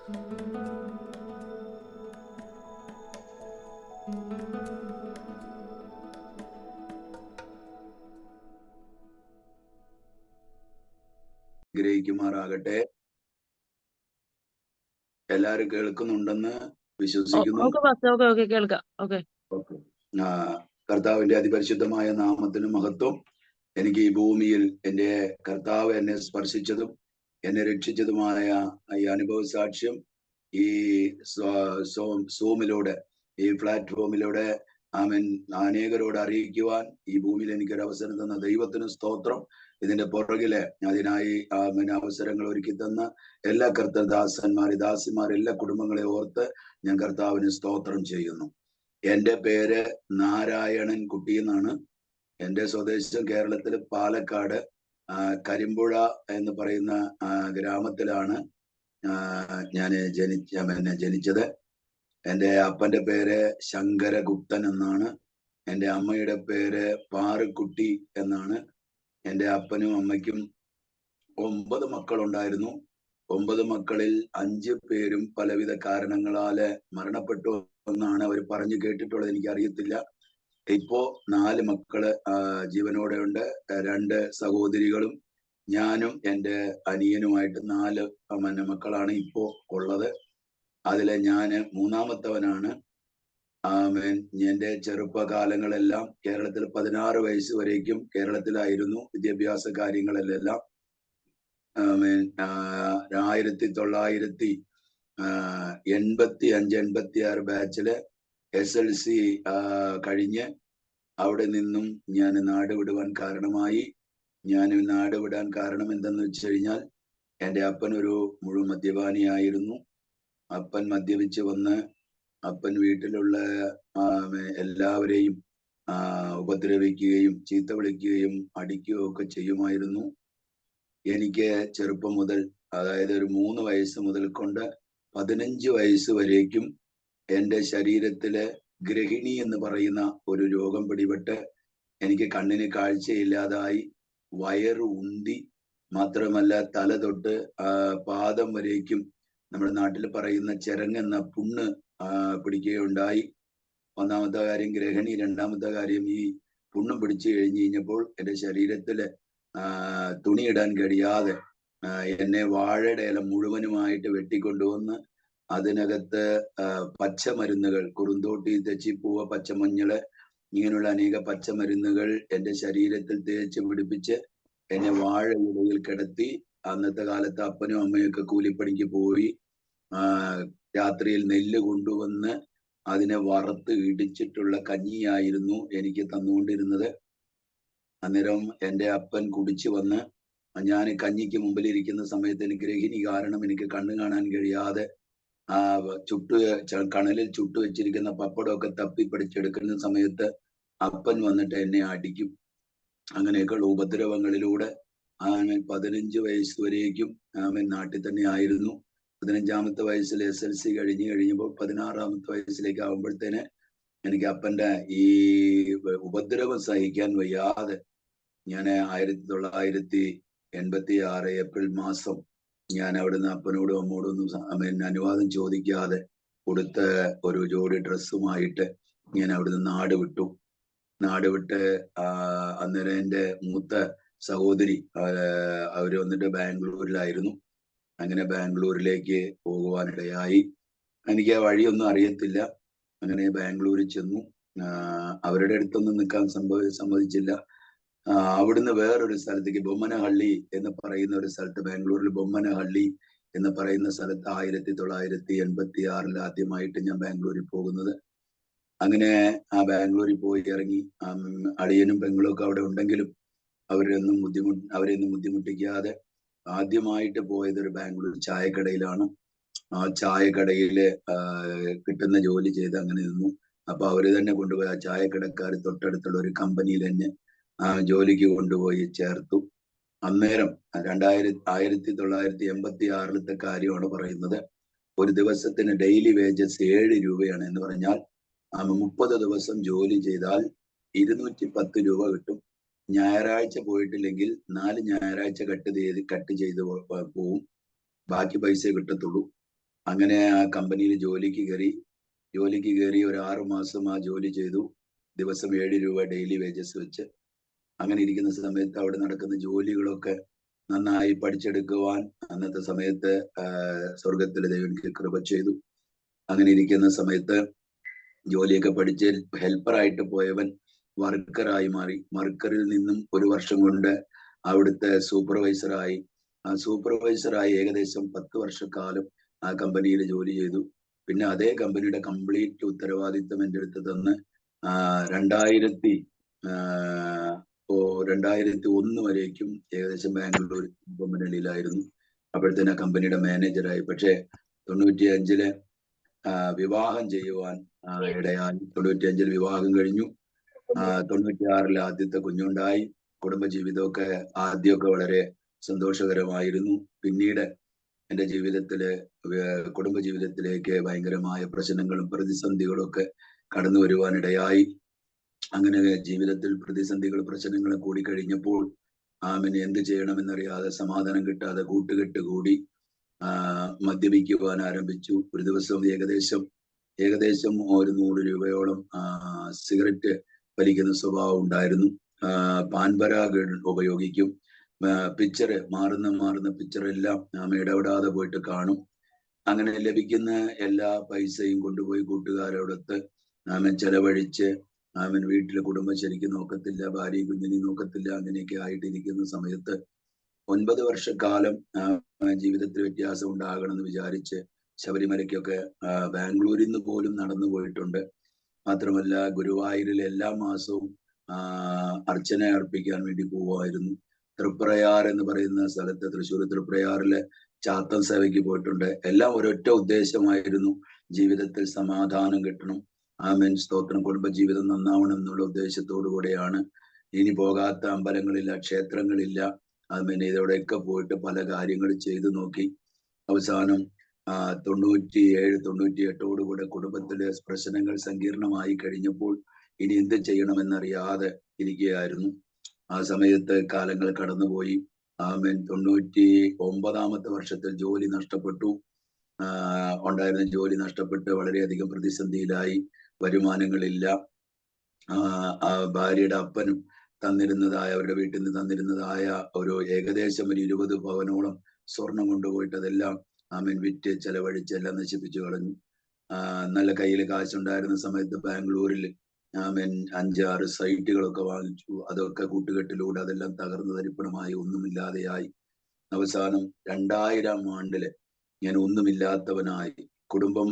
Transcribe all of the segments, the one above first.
ഗ്രഹിക്കുമാറാകട്ടെ. എല്ലാരും കേൾക്കുന്നുണ്ടെന്ന് വിശ്വസിക്കുന്നു. കർത്താവിന്റെ അതിപരിശുദ്ധമായ നാമത്തിന് മഹത്വം. എനിക്ക് ഈ ഭൂമിയിൽ എൻ്റെ കർത്താവ് എന്നെ സ്പർശിച്ചതും എന്നെ രക്ഷിച്ചതുമായ ഈ അനുഭവ സാക്ഷ്യം ഈ സൂമിലൂടെ, ഈ പ്ലാറ്റ്ഫോമിലൂടെ ആമൻ അനേകരോട് അറിയിക്കുവാൻ ഈ ഭൂമിയിൽ എനിക്കൊരു അവസരം തന്ന ദൈവത്തിന് സ്തോത്രം. ഇതിന്റെ പുറകില് അതിനായി അവസരങ്ങൾ ഒരുക്കി തന്ന എല്ലാ ദാസന്മാർ എല്ലാ കുടുംബങ്ങളെ ഓർത്ത് ഞാൻ കർത്താവിന് സ്തോത്രം ചെയ്യുന്നു. എൻ്റെ പേര് നാരായണൻ കുട്ടി എന്നാണ്. എൻ്റെ സ്വദേശം കേരളത്തിലെ പാലക്കാട് കരിമ്പുഴ എന്ന് പറയുന്ന ഗ്രാമത്തിലാണ് ഞാൻ ജനിച്ചത്. എൻ്റെ അപ്പന്റെ പേര് ശങ്കരഗുപ്തൻ എന്നാണ്. എൻ്റെ അമ്മയുടെ പേര് പാറുക്കുട്ടി എന്നാണ്. എൻ്റെ അപ്പനും അമ്മയ്ക്കും 9 മക്കളുണ്ടായിരുന്നു. 9 മക്കളിൽ 5 പേരും പലവിധ കാരണങ്ങളാല് മരണപ്പെട്ടു എന്നാണ് അവർ പറഞ്ഞു കേട്ടിട്ടുള്ളത്. എനിക്കറിയത്തില്ല. ഇപ്പോ 4 മക്കള് ജീവനോടെ ഉണ്ട്. 2 സഹോദരികളും ഞാനും എൻ്റെ അനിയനുമായിട്ട് 4 മക്കളാണ് ഇപ്പോ ഉള്ളത്. അതിലെ ഞാന് 3-മത്തവനാണ്. എൻ്റെ ചെറുപ്പകാലങ്ങളെല്ലാം കേരളത്തിൽ 16 വയസ്സ് വരേക്കും കേരളത്തിലായിരുന്നു വിദ്യാഭ്യാസ കാര്യങ്ങളിലെല്ലാം. 1985-86 ബാച്ചില് SLC കഴിഞ്ഞ് അവിടെ നിന്നും ഞാൻ നാട് വിടുവാൻ കാരണമായി. ഞാൻ നാട് വിടാൻ കാരണം എന്തെന്ന് വെച്ച് കഴിഞ്ഞാൽ, എൻ്റെ അപ്പൻ ഒരു മുഴുവൻ മദ്യപാനിയായിരുന്നു. അപ്പൻ മദ്യപിച്ച് വന്ന് അപ്പൻ വീട്ടിലുള്ള എല്ലാവരെയും ഉപദ്രവിക്കുകയും ചീത്ത വിളിക്കുകയും അടിക്കുകയും ഒക്കെ ചെയ്യുമായിരുന്നു. എനിക്ക് ചെറുപ്പം മുതൽ, അതായത് ഒരു 3 വയസ്സ് മുതൽ കൊണ്ട് 15 വയസ്സ് വരേക്കും എൻ്റെ ശരീരത്തില് ഗ്രഹിണി എന്ന് പറയുന്ന ഒരു രോഗം പിടിപെട്ട് എനിക്ക് കണ്ണിന് കാഴ്ചയില്ലാതായി, വയറ് ഉന്തി, മാത്രമല്ല തല തൊട്ട് പാദം വരേക്കും നമ്മുടെ നാട്ടിൽ പറയുന്ന ചെരങ്ങെന്ന പുണ്ണ് പിടിക്കുകയുണ്ടായി. 1-മത്തെ കാര്യം ഗ്രഹിണി. 2-മത്തെ കാര്യം ഈ പുണ്ണ് പിടിച്ചു കഴിഞ്ഞപ്പോൾ എൻ്റെ ശരീരത്തില് തുണിയിടാൻ കഴിയാതെ എന്നെ വാഴയുടെ ഇല മുഴുവനുമായിട്ട് വെട്ടിക്കൊണ്ടുവന്ന് അതിനകത്ത് പച്ചമരുന്നുകൾ, കുറുന്തോട്ടി, തെച്ചിപ്പൂവ്, പച്ചമഞ്ഞള്, ഇങ്ങനെയുള്ള അനേക പച്ചമരുന്നുകൾ എൻ്റെ ശരീരത്തിൽ തേച്ച് പിടിപ്പിച്ച് എന്നെ വാഴയിലയിൽ കിടത്തി. അന്നത്തെ കാലത്ത് അപ്പനും അമ്മയൊക്കെ കൂലിപ്പണിക്ക് പോയി രാത്രിയിൽ നെല്ല് കൊണ്ടുവന്ന് അതിനെ വറുത്ത് ഇടിച്ചിട്ടുള്ള കഞ്ഞിയായിരുന്നു എനിക്ക് തന്നുകൊണ്ടിരുന്നത്. അന്നേരം എൻ്റെ അപ്പൻ കുടിച്ചു വന്ന്, ഞാൻ കഞ്ഞിക്ക് മുമ്പിലിരിക്കുന്ന സമയത്ത് എനിക്ക് ഗ്രഹിണി കാരണം എനിക്ക് കണ്ണു കാണാൻ കഴിയാതെ കണലിൽ ചുട്ടു വെച്ചിരിക്കുന്ന പപ്പടമൊക്കെ തപ്പിപ്പിടിച്ചെടുക്കുന്ന സമയത്ത് അപ്പൻ വന്നിട്ട് എന്നെ അടിക്കും. അങ്ങനെയൊക്കെയുള്ള ഉപദ്രവങ്ങളിലൂടെ 15 വയസ്സ് വരേക്കും നാട്ടിൽ തന്നെ ആയിരുന്നു. 15-മത്തെ വയസ്സിൽ SLC കഴിഞ്ഞപ്പോൾ 16-മത്തെ വയസ്സിലേക്ക് ആകുമ്പോഴത്തേന് എനിക്ക് അപ്പന്റെ ഈ ഉപദ്രവം സഹിക്കാൻ വയ്യാതെ ഞാൻ 1986 ഏപ്രിൽ മാസം ഞാൻ അവിടുന്ന് അപ്പനോടും അമ്മോടൊന്നും അനുവാദം ചോദിക്കാതെ കൊടുത്ത ഒരു ജോഡി ഡ്രസ്സുമായിട്ട് ഞാൻ അവിടുന്ന് നാട് വിട്ട് അന്നേരം എൻ്റെ മൂത്ത സഹോദരി അവര് വന്നിട്ട് ബാംഗ്ലൂരിലായിരുന്നു. അങ്ങനെ ബാംഗ്ലൂരിലേക്ക് പോകുവാനിടയായി. എനിക്ക് ആ വഴിയൊന്നും അറിയത്തില്ല. അങ്ങനെ ബാംഗ്ലൂരിൽ ചെന്നു. അവരുടെ അടുത്തൊന്നും നിൽക്കാൻ സമ്മതിച്ചില്ല. അവിടുന്ന് വേറൊരു സ്ഥലത്തേക്ക്, ബൊമ്മനഹള്ളി എന്ന് പറയുന്ന ഒരു സ്ഥലത്ത്, ബാംഗ്ലൂരിൽ ബൊമ്മനഹള്ളി എന്ന് പറയുന്ന സ്ഥലത്ത് 1986 ആദ്യമായിട്ട് ഞാൻ ബാംഗ്ലൂരിൽ പോകുന്നത്. അങ്ങനെ ആ ബാംഗ്ലൂരിൽ പോയി ഇറങ്ങി. അളിയനും പെങ്ങളും ഒക്കെ അവിടെ ഉണ്ടെങ്കിലും അവരെയൊന്നും ബുദ്ധിമുട്ടിക്കാതെ ആദ്യമായിട്ട് പോയത് ഒരു ബാംഗ്ലൂർ ചായക്കടയിലാണ്. ആ ചായക്കടയില് കിട്ടുന്ന ജോലി ചെയ്ത് അങ്ങനെ നിന്നു. അപ്പൊ അവര് തന്നെ കൊണ്ടുപോയി ആ ചായക്കടക്കാർ തൊട്ടടുത്തുള്ള ഒരു കമ്പനിയിൽ എന്നെ ജോലിക്ക് കൊണ്ടുപോയി ചേർത്തു. അന്നേരം 1986 കാര്യമാണ് പറയുന്നത്. ഒരു ദിവസത്തിന് ഡെയിലി വേജസ് 7 രൂപയാണ്. എന്ന് പറഞ്ഞാൽ 30 ദിവസം ജോലി ചെയ്താൽ 210 രൂപ കിട്ടും. ഞായറാഴ്ച പോയിട്ടില്ലെങ്കിൽ 4 ഞായറാഴ്ച കട്ട് ചെയ്ത് പോവും. ബാക്കി പൈസ കിട്ടത്തുള്ളൂ. അങ്ങനെ ആ കമ്പനിയിൽ ജോലിക്ക് കയറി ഒരു 6 മാസം ആ ജോലി ചെയ്തു. ദിവസം 7 രൂപ ഡെയിലി വേജസ് വെച്ച്. അങ്ങനെ ഇരിക്കുന്ന സമയത്ത് അവിടെ നടക്കുന്ന ജോലികളൊക്കെ നന്നായി പഠിച്ചെടുക്കുവാൻ അന്നത്തെ സമയത്ത് സ്വർഗത്തിലെ ദൈവം എനിക്ക് കൃപ ചെയ്തു. അങ്ങനെ ഇരിക്കുന്ന സമയത്ത് ജോലിയൊക്കെ പഠിച്ച് ഹെൽപ്പറായിട്ട് പോയവൻ വർക്കറായി മാറി. വർക്കറിൽ നിന്നും 1 വർഷം കൊണ്ട് അവിടുത്തെ സൂപ്പർവൈസറായി. ആ സൂപ്പർവൈസറായി ഏകദേശം 10 വർഷക്കാലം ആ കമ്പനിയിൽ ജോലി ചെയ്തു. പിന്നെ അതേ കമ്പനിയുടെ കംപ്ലീറ്റ് ഉത്തരവാദിത്വം എൻ്റെ അടുത്ത് തന്ന് 2001 വരേക്കും ഏകദേശം ബാംഗ്ലൂർ കമ്പനിയിലായിരുന്നു. അപ്പോഴത്തേന് ആ കമ്പനിയുടെ മാനേജറായി. പക്ഷേ 95-ല് വിവാഹം ചെയ്യുവാൻ ഇടയായി. 95-ൽ വിവാഹം കഴിഞ്ഞു. 96-ൽ ആദ്യത്തെ കുഞ്ഞുണ്ടായി. കുടുംബജീവിതമൊക്കെ ആദ്യമൊക്കെ വളരെ സന്തോഷകരമായിരുന്നു. പിന്നീട് എൻ്റെ ജീവിതത്തില് കുടുംബജീവിതത്തിലേക്ക് ഭയങ്കരമായ പ്രശ്നങ്ങളും പ്രതിസന്ധികളും ഒക്കെ കടന്നു വരുവാനിടയായി. അങ്ങനെ ജീവിതത്തിൽ പ്രതിസന്ധികളും പ്രശ്നങ്ങളും കൂടി കഴിഞ്ഞപ്പോൾ ആമന് എന്ത് ചെയ്യണമെന്നറിയാതെ, സമാധാനം കിട്ടാതെ കൂട്ടുകെട്ട് കൂടി മദ്യപിക്കുവാൻ ആരംഭിച്ചു. ഒരു ദിവസം ഏകദേശം 100 രൂപയോളം സിഗരറ്റ് വലിക്കുന്ന സ്വഭാവം ഉണ്ടായിരുന്നു. പാൻപരാഗ് ഉപയോഗിക്കും. പിക്ചർ മാറുന്ന പിക്ചറെല്ലാം ഇടപെടാതെ പോയിട്ട് കാണും. അങ്ങനെ ലഭിക്കുന്ന എല്ലാ പൈസയും കൊണ്ടുപോയി കൂട്ടുകാരോടൊത്ത് ചെലവഴിച്ച് വീട്ടിലെ കുടുംബം ശരിക്കും നോക്കത്തില്ല, ഭാര്യയും കുഞ്ഞിനെയും നോക്കത്തില്ല. അങ്ങനെയൊക്കെ ആയിട്ടിരിക്കുന്ന സമയത്ത് 9 വർഷക്കാലം ജീവിതത്തിൽ വ്യത്യാസം ഉണ്ടാകണമെന്ന് വിചാരിച്ച് ശബരിമലയ്ക്കൊക്കെ ബാംഗ്ലൂരിൽ നിന്ന് പോലും നടന്നു പോയിട്ടുണ്ട്. മാത്രമല്ല ഗുരുവായൂരിൽ എല്ലാ മാസവും അർച്ചന അർപ്പിക്കാൻ വേണ്ടി പോവുമായിരുന്നു. തൃപ്രയാർ എന്ന് പറയുന്ന സ്ഥലത്ത്, തൃശ്ശൂർ തൃപ്രയാറിലെ ചാത്തൻ സേവയ്ക്ക് പോയിട്ടുണ്ട്. എല്ലാം ഒരൊറ്റ ഉദ്ദേശമായിരുന്നു, ജീവിതത്തിൽ സമാധാനം കിട്ടണം. ആമേൻ, സ്തോത്രം. കുടുംബജീവിതം നന്നാവണം എന്നുള്ള ഉദ്ദേശത്തോടു കൂടെയാണ്. ഇനി പോകാത്ത അമ്പലങ്ങളില്ല, ക്ഷേത്രങ്ങളില്ല. ആമേൻ, ഇതോടെയൊക്കെ പോയിട്ട് പല കാര്യങ്ങൾ ചെയ്തു നോക്കി. അവസാനം 97, 98 കുടുംബത്തിലെ പ്രശ്നങ്ങൾ സങ്കീർണമായി കഴിഞ്ഞപ്പോൾ ഇനി എന്ത് ചെയ്യണമെന്നറിയാതെ ഇരിക്കുകയായിരുന്നു. ആ സമയത്ത് കാലങ്ങൾ കടന്നുപോയി. ആമേൻ, 99-ാമത്തെ വർഷത്തിൽ ജോലി നഷ്ടപ്പെട്ടു. ഉണ്ടായിരുന്ന ജോലി നഷ്ടപ്പെട്ട് വളരെയധികം പ്രതിസന്ധിയിലായി. വരുമാനങ്ങളില്ല. ഭാര്യയുടെ അപ്പനും അവരുടെ വീട്ടിൽ നിന്ന് തന്നിരുന്നതായ ഒരു ഏകദേശം 20 പവനോളം സ്വർണം കൊണ്ടുപോയിട്ട് അതെല്ലാം ആമേൻ വിറ്റ് ചെലവഴിച്ച് എല്ലാം നശിപ്പിച്ചു കളഞ്ഞു. നല്ല കയ്യിൽ കാശുണ്ടായിരുന്ന സമയത്ത് ബാംഗ്ലൂരിൽ ആമേൻ 5-6 സൈറ്റുകളൊക്കെ വാങ്ങിച്ചു. അതൊക്കെ കൂട്ടുകെട്ടിലൂടെ അതെല്ലാം തകർന്നു തരിപ്പണമായി, ഒന്നുമില്ലാതെയായി. അവസാനം 2000 ആണ്ടില് ഞാൻ ഒന്നുമില്ലാത്തവനായി. കുടുംബം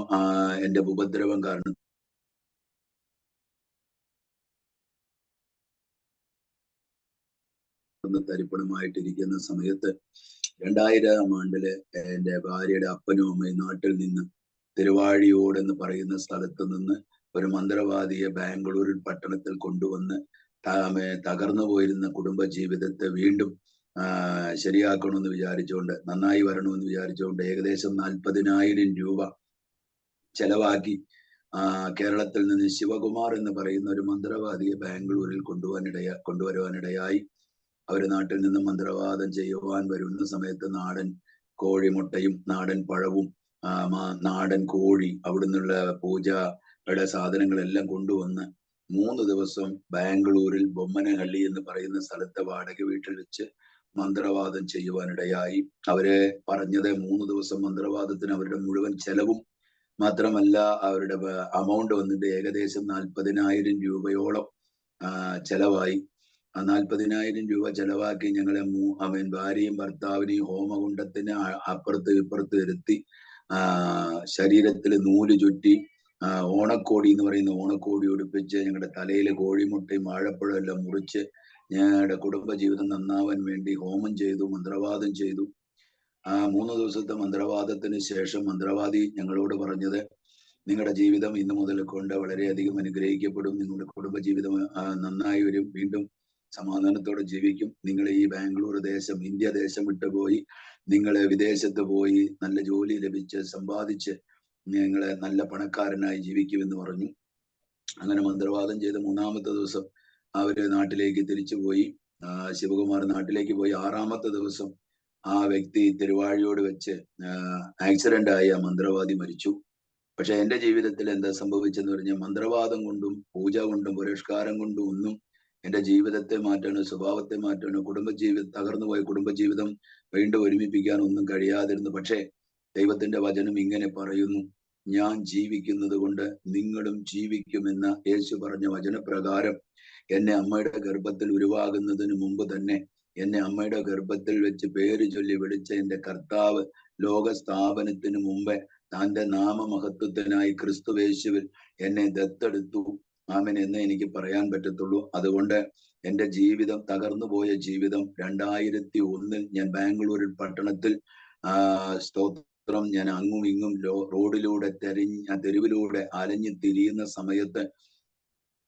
എന്റെ ഉപദ്രവം കാരണം തരിപ്പണമായിട്ടിരിക്കുന്ന സമയത്ത് 2000 ആണ്ടില് എന്റെ ഭാര്യയുടെ അപ്പനും അമ്മയും നാട്ടിൽ നിന്ന് തിരുവാഴിയോട് എന്ന് പറയുന്ന സ്ഥലത്ത് നിന്ന് ഒരു മന്ത്രവാദിയെ ബാംഗ്ലൂരിൽ പട്ടണത്തിൽ കൊണ്ടുവന്ന് തകർന്നു പോയിരുന്ന കുടുംബ ജീവിതത്തെ വീണ്ടും ശരിയാക്കണമെന്ന് വിചാരിച്ചുകൊണ്ട്, നന്നായി വരണമെന്ന് വിചാരിച്ചുകൊണ്ട് ഏകദേശം 40,000 രൂപ ചെലവാക്കി കേരളത്തിൽ നിന്ന് ശിവകുമാർ എന്ന് പറയുന്ന ഒരു മന്ത്രവാദിയെ ബാംഗ്ലൂരിൽ കൊണ്ടുവരുവാനിടയായി. അവര് നാട്ടിൽ നിന്ന് മന്ത്രവാദം ചെയ്യുവാൻ വരുന്ന സമയത്ത് നാടൻ കോഴിമുട്ടയും നാടൻ പഴവും നാടൻ കോഴി, അവിടുന്നുള്ള പൂജയുടെ സാധനങ്ങളെല്ലാം കൊണ്ടുവന്ന് 3 ദിവസം ബാംഗ്ലൂരിൽ ബൊമ്മനഹള്ളി എന്ന് പറയുന്ന സ്ഥലത്തെ വാടക വീട്ടിൽ വെച്ച് മന്ത്രവാദം ചെയ്യുവാനിടയായി. അവരെ പറഞ്ഞത് 3 ദിവസം മന്ത്രവാദത്തിന് അവരുടെ മുഴുവൻ ചെലവും മാത്രമല്ല, അവരുടെ അമൗണ്ട് വന്നിട്ട് ഏകദേശം 40,000 രൂപയോളം ചെലവായി. ആ 40,000 രൂപ ചെലവാക്കി ഞങ്ങളെ ഭാര്യയും ഭർത്താവിനെയും ഹോമകുണ്ടത്തിന് അപ്പുറത്ത് ഇപ്പുറത്ത് ഇരുത്തി ശരീരത്തിൽ നൂല് ചുറ്റി ഓണക്കോടി എന്ന് പറയുന്ന ഓണക്കോടി ഉടുപ്പിച്ച് ഞങ്ങളുടെ തലയിൽ കോഴിമുട്ടയും വാഴപ്പഴം എല്ലാം മുറിച്ച് ഞങ്ങളുടെ കുടുംബജീവിതം നന്നാവാൻ വേണ്ടി ഹോമം ചെയ്തു, മന്ത്രവാദം ചെയ്തു. 3 ദിവസത്തെ മന്ത്രവാദത്തിന് ശേഷം മന്ത്രവാദി ഞങ്ങളോട് പറഞ്ഞത്, നിങ്ങളുടെ ജീവിതം ഇന്നു മുതൽ കൊണ്ട് വളരെയധികം അനുഗ്രഹിക്കപ്പെടും. നിങ്ങളുടെ കുടുംബജീവിതം നന്നായി വരും. വീണ്ടും സമാധാനത്തോടെ ജീവിക്കും. നിങ്ങൾ ഈ ബാംഗ്ലൂർ ദേശം, ഇന്ത്യ ദേശം വിട്ടുപോയി നിങ്ങൾ വിദേശത്ത് പോയി നല്ല ജോലി ലഭിച്ച് സമ്പാദിച്ച് നിങ്ങൾ നല്ല പണക്കാരനായി ജീവിക്കുമെന്ന് പറഞ്ഞു. അങ്ങനെ മന്ത്രവാദം ചെയ്ത് 3-ാമത്തെ ദിവസം അവര് നാട്ടിലേക്ക് തിരിച്ചുപോയി. ശിവകുമാർ നാട്ടിലേക്ക് പോയി. 6-ാമത്തെ ദിവസം ആ വ്യക്തി തിരുവാഴിയോട് വെച്ച് ആക്സിഡന്റ് ആയി ആ മന്ത്രവാദി മരിച്ചു. പക്ഷെ എന്റെ ജീവിതത്തിൽ എന്താ സംഭവിച്ചെന്ന് പറഞ്ഞാൽ മന്ത്രവാദം കൊണ്ടും പൂജ കൊണ്ടും പുരസ്കാരം കൊണ്ടും ഒന്നും എന്റെ ജീവിതത്തെ മാറ്റാനോ സ്വഭാവത്തെ മാറ്റാനോ തകർന്നുപോയ കുടുംബജീവിതം വീണ്ടും ഒരുമിപ്പിക്കാൻ ഒന്നും കഴിയാതിരുന്നു. പക്ഷേ ദൈവത്തിന്റെ വചനം ഇങ്ങനെ പറയുന്നു, ഞാൻ ജീവിക്കുന്നത് കൊണ്ട് നിങ്ങളും ജീവിക്കുമെന്ന യേശു പറഞ്ഞ വചനപ്രകാരം എന്നെ അമ്മയുടെ ഗർഭത്തിൽ ഉരുവാകുന്നതിന് മുമ്പ് തന്നെ എന്നെ അമ്മയുടെ ഗർഭത്തിൽ വെച്ച് പേര് ചൊല്ലി വിളിച്ച എന്റെ കർത്താവ് ലോക സ്ഥാപനത്തിന് മുമ്പേ തന്റെ നാമമഹത്വത്തിനായി ക്രിസ്തുവേശുവിൽ എന്നെ ദത്തെടുത്തു. ആമേൻ എന്ന് എനിക്ക് പറയാൻ പറ്റത്തുള്ളൂ. അതുകൊണ്ട് എന്റെ ജീവിതം, തകർന്നു പോയ ജീവിതം 2001 ഞാൻ ബാംഗ്ലൂരിൽ പട്ടണത്തിൽ സ്തോത്രം, ഞാൻ അങ്ങും ഇങ്ങും റോഡിലൂടെ തെരുവിലൂടെ അലഞ്ഞു തിരിയുന്ന സമയത്ത്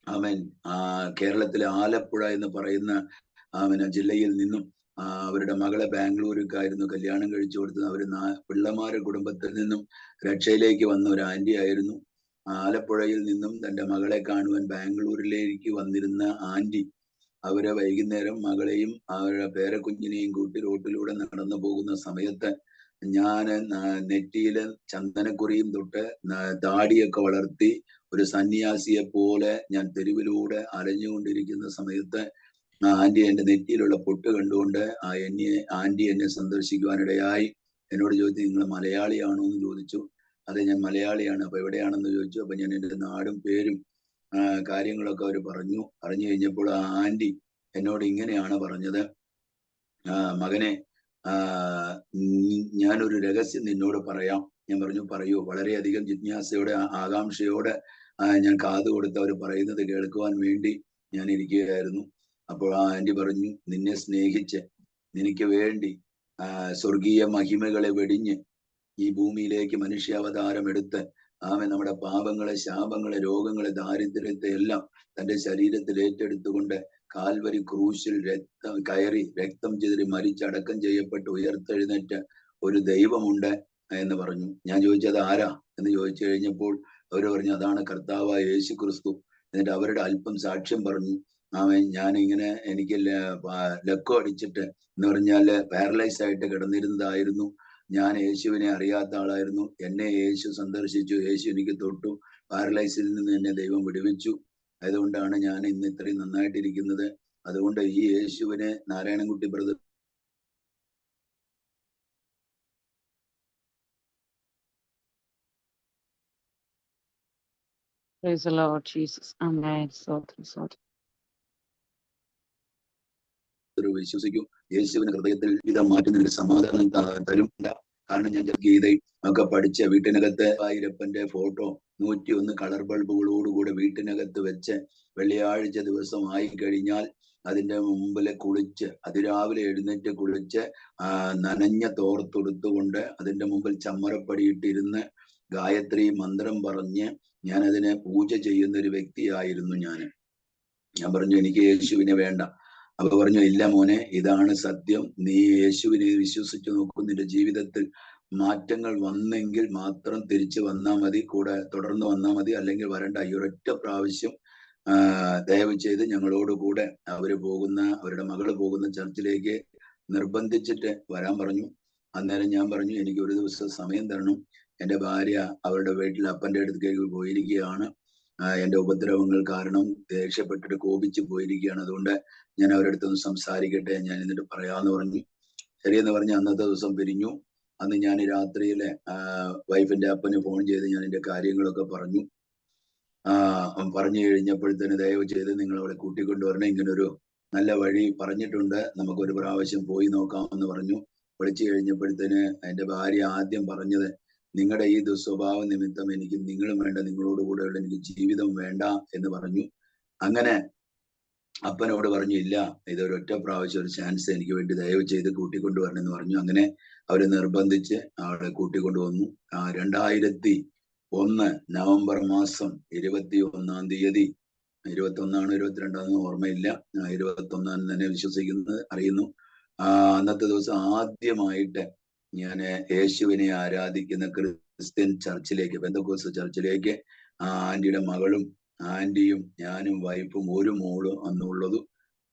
ആമേൻ കേരളത്തിലെ ആലപ്പുഴ എന്ന് പറയുന്ന ജില്ലയിൽ നിന്നും അവരുടെ മകളെ ബാംഗ്ലൂർക്കായിരുന്നു കല്യാണം കഴിച്ചു കൊടുത്തത്. അവര് പിള്ളമാരുടെ കുടുംബത്തിൽ നിന്നും രക്ഷയിലേക്ക് വന്ന ഒരു ആന്റി ആയിരുന്നു. ആലപ്പുഴയിൽ നിന്നും തന്റെ മകളെ കാണുവാൻ ബാംഗ്ലൂരിലേക്ക് വന്നിരുന്ന ആന്റി അവരെ വൈകുന്നേരം മകളെയും അവരുടെ പേരക്കുഞ്ഞിനെയും കൂട്ടി റോട്ടിലൂടെ നടന്നു പോകുന്ന സമയത്ത് ഞാൻ നെറ്റിയില് ചന്ദനക്കുറിയും തൊട്ട് താടിയൊക്കെ വളർത്തി ഒരു സന്യാസിയെ പോലെ ഞാൻ തെരുവിലൂടെ അലഞ്ഞുകൊണ്ടിരിക്കുന്ന സമയത്ത് ആന്റി എന്റെ നെറ്റിയിലുള്ള പൊട്ട് കണ്ടുകൊണ്ട് ആന്റി എന്നെ സന്ദർശിക്കുവാനിടയായി. എന്നോട് ചോദിച്ചു, നിങ്ങൾ മലയാളിയാണോ എന്ന് ചോദിച്ചു. അതെ, ഞാൻ മലയാളിയാണ്. അപ്പൊ എവിടെയാണെന്ന് ചോദിച്ചു. അപ്പൊ ഞാൻ എന്റെ നാടും പേരും കാര്യങ്ങളൊക്കെ അവർ പറഞ്ഞു കഴിഞ്ഞപ്പോൾ ആ ആന്റി എന്നോട് ഇങ്ങനെയാണ് പറഞ്ഞത്, മകനെ, ഞാനൊരു രഹസ്യം നിന്നോട് പറയാം. ഞാൻ പറഞ്ഞു, പറയൂ. വളരെയധികം ജിജ്ഞാസയോടെ ആകാംക്ഷയോടെ ഞാൻ കാതു കൊടുത്ത് അവർ പറയുന്നത് കേൾക്കുവാൻ വേണ്ടി ഞാൻ ഇരിക്കുകയായിരുന്നു. അപ്പോൾ ആ ആന്റി പറഞ്ഞു, നിന്നെ സ്നേഹിച്ച് നിനക്ക് വേണ്ടി സ്വർഗീയ മഹിമകളെ വെടിഞ്ഞ് ഈ ഭൂമിയിലേക്ക് മനുഷ്യാവതാരം എടുത്ത് നമ്മുടെ പാപങ്ങളെ, ശാപങ്ങളെ, രോഗങ്ങളെ, ദാരിദ്ര്യത്തെ എല്ലാം തന്റെ ശരീരത്തിൽ ഏറ്റെടുത്തുകൊണ്ട് കാൽവരി ക്രൂശിൽ രക്തം ചിതറി മരിച്ചടക്കം ചെയ്യപ്പെട്ട് ഉയർത്തെഴുന്നേറ്റ് ഒരു ദൈവമുണ്ട് എന്ന് പറഞ്ഞു. ഞാൻ ചോദിച്ചത് ആരാ എന്ന് ചോദിച്ചു കഴിഞ്ഞപ്പോൾ അവർ പറഞ്ഞു, അതാണ് കർത്താവായ യേശു ക്രിസ്തു. എന്നിട്ട് അവരുടെ അല്പം സാക്ഷ്യം പറഞ്ഞു. ഞാനിങ്ങനെ എനിക്ക് ലക്കോ അടിച്ചിട്ട് എന്ന് പറഞ്ഞാല് പാരലൈസ് ആയിട്ട് കിടന്നിരുന്നതായിരുന്നു. ഞാൻ യേശുവിനെ അറിയാത്ത ആളായിരുന്നു. എന്നെ യേശു സന്ദർശിച്ചു, യേശു എനിക്ക് തൊട്ടു, പാരലൈസിൽ നിന്ന് എന്നെ ദൈവം വിടുവിച്ചു. അതുകൊണ്ടാണ് ഞാൻ ഇന്ന് ഇത്രയും നന്നായിട്ടിരിക്കുന്നത്. അതുകൊണ്ട് ഈ യേശുവിനെ Narayanankutty brother Praise the Lord Jesus. Amen. വിശ്വസിക്കും. യേശുവിന് ഹൃദയത്തിൽ ഇത് മാറ്റി നിനക്ക് സമാധാനം തരും. കാരണം ഞാൻ ഗീതയും ഒക്കെ പഠിച്ച വീട്ടിനകത്ത് ആയിരപ്പന്റെ ഫോട്ടോ 101 കളർ ബൾബുകളോടുകൂടെ വീട്ടിനകത്ത് വെച്ച് വെള്ളിയാഴ്ച ദിവസം ആയി കഴിഞ്ഞാൽ അതിന്റെ മുമ്പിൽ കുളിച്ച്, അതിരാവിലെ എഴുന്നേറ്റ് കുളിച്ച് നനഞ്ഞ തോർത്തെടുത്തുകൊണ്ട് അതിന്റെ മുമ്പിൽ ചമ്മറപ്പടിയിട്ടിരുന്ന് ഗായത്രി മന്ത്രം പറഞ്ഞ് ഞാൻ അതിനെ പൂജ ചെയ്യുന്ന ഒരു വ്യക്തിയായിരുന്നു ഞാൻ പറഞ്ഞു, എനിക്ക് യേശുവിനെ വേണ്ട. അപ്പൊ പറഞ്ഞു, ഇല്ല മോനെ, ഇതാണ് സത്യം. നീ യേശുവിനെ വിശ്വസിച്ചു നോക്കൂ. നിന്റെ ജീവിതത്തിൽ മാറ്റങ്ങൾ വന്നെങ്കിൽ മാത്രം തിരിച്ചു വന്നാൽ മതി, കൂടെ തുടർന്ന് വന്നാൽ മതി. അല്ലെങ്കിൽ വരണ്ട. ഈ ഒരൊറ്റ പ്രാവശ്യം ദയവ് ചെയ്ത് ഞങ്ങളോട് കൂടെ അവരുടെ മകള് പോകുന്ന ചർച്ചിലേക്ക് നിർബന്ധിച്ചിട്ട് വരാൻ പറഞ്ഞു. അന്നേരം ഞാൻ പറഞ്ഞു, എനിക്ക് ഒരു ദിവസം സമയം തരണം. എന്റെ ഭാര്യ അവരുടെ വീട്ടിൽ അപ്പന്റെ അടുത്തേക്ക് പോയിരിക്കുകയാണ്. എന്റെ ഉപദ്രവങ്ങൾ കാരണം ദേഷ്യപ്പെട്ടിട്ട് കോപിച്ച് പോയിരിക്കുകയാണ്. അതുകൊണ്ട് ഞാൻ അവരുടെ അടുത്തൊന്ന് സംസാരിക്കട്ടെ, ഞാൻ എന്നിട്ട് പറയാന്ന് പറഞ്ഞു. ശരിയെന്ന് പറഞ്ഞ് അന്നത്തെ ദിവസം പിരിഞ്ഞു. അന്ന് ഞാൻ രാത്രിയിലെ വൈഫിന്റെ അപ്പന് ഫോൺ ചെയ്ത് ഞാൻ എന്റെ കാര്യങ്ങളൊക്കെ പറഞ്ഞു കഴിഞ്ഞപ്പോഴത്തേന് ദയവ് ചെയ്ത് നിങ്ങൾ അവളെ കൂട്ടിക്കൊണ്ടുവരണം, ഇങ്ങനൊരു നല്ല വഴി പറഞ്ഞിട്ടുണ്ട്, നമുക്കൊരു പ്രാവശ്യം പോയി നോക്കാമെന്ന് പറഞ്ഞു. വിളിച്ചു കഴിഞ്ഞപ്പോഴത്തേന് എന്റെ ഭാര്യ ആദ്യം പറഞ്ഞത്, നിങ്ങളുടെ ഈ ദുസ്വഭാവ നിമിത്തം എനിക്ക് നിങ്ങളും വേണ്ട, നിങ്ങളോട് കൂടെയുള്ള എനിക്ക് ജീവിതം വേണ്ട എന്ന് പറഞ്ഞു. അങ്ങനെ അപ്പനോട് പറഞ്ഞു, ഇല്ല, ഇതൊരൊറ്റ പ്രാവശ്യം ഒരു ചാൻസ്, എനിക്ക് വേണ്ടി ദയവ് ചെയ്ത് കൂട്ടിക്കൊണ്ടുവരണം എന്ന് പറഞ്ഞു. അങ്ങനെ അവര് നിർബന്ധിച്ച് അവളെ കൂട്ടിക്കൊണ്ടുവന്നു. 2001 നവംബർ മാസം 21 തീയതി, 21 22 ഓർമ്മയില്ല, 21 തന്നെ വിശ്വസിക്കുന്നത് അറിയുന്നു. അന്നത്തെ ദിവസം ആദ്യമായിട്ട് ഞാൻ യേശുവിനെ ആരാധിക്കുന്ന ക്രിസ്ത്യൻ ചർച്ചിലേക്ക്, പെന്തക്കോസ്ത് ചർച്ചിലേക്ക് ആന്റിയുടെ മകളും ആന്റിയും ഞാനും വൈഫും ഒരു മോളും അന്നുള്ളതും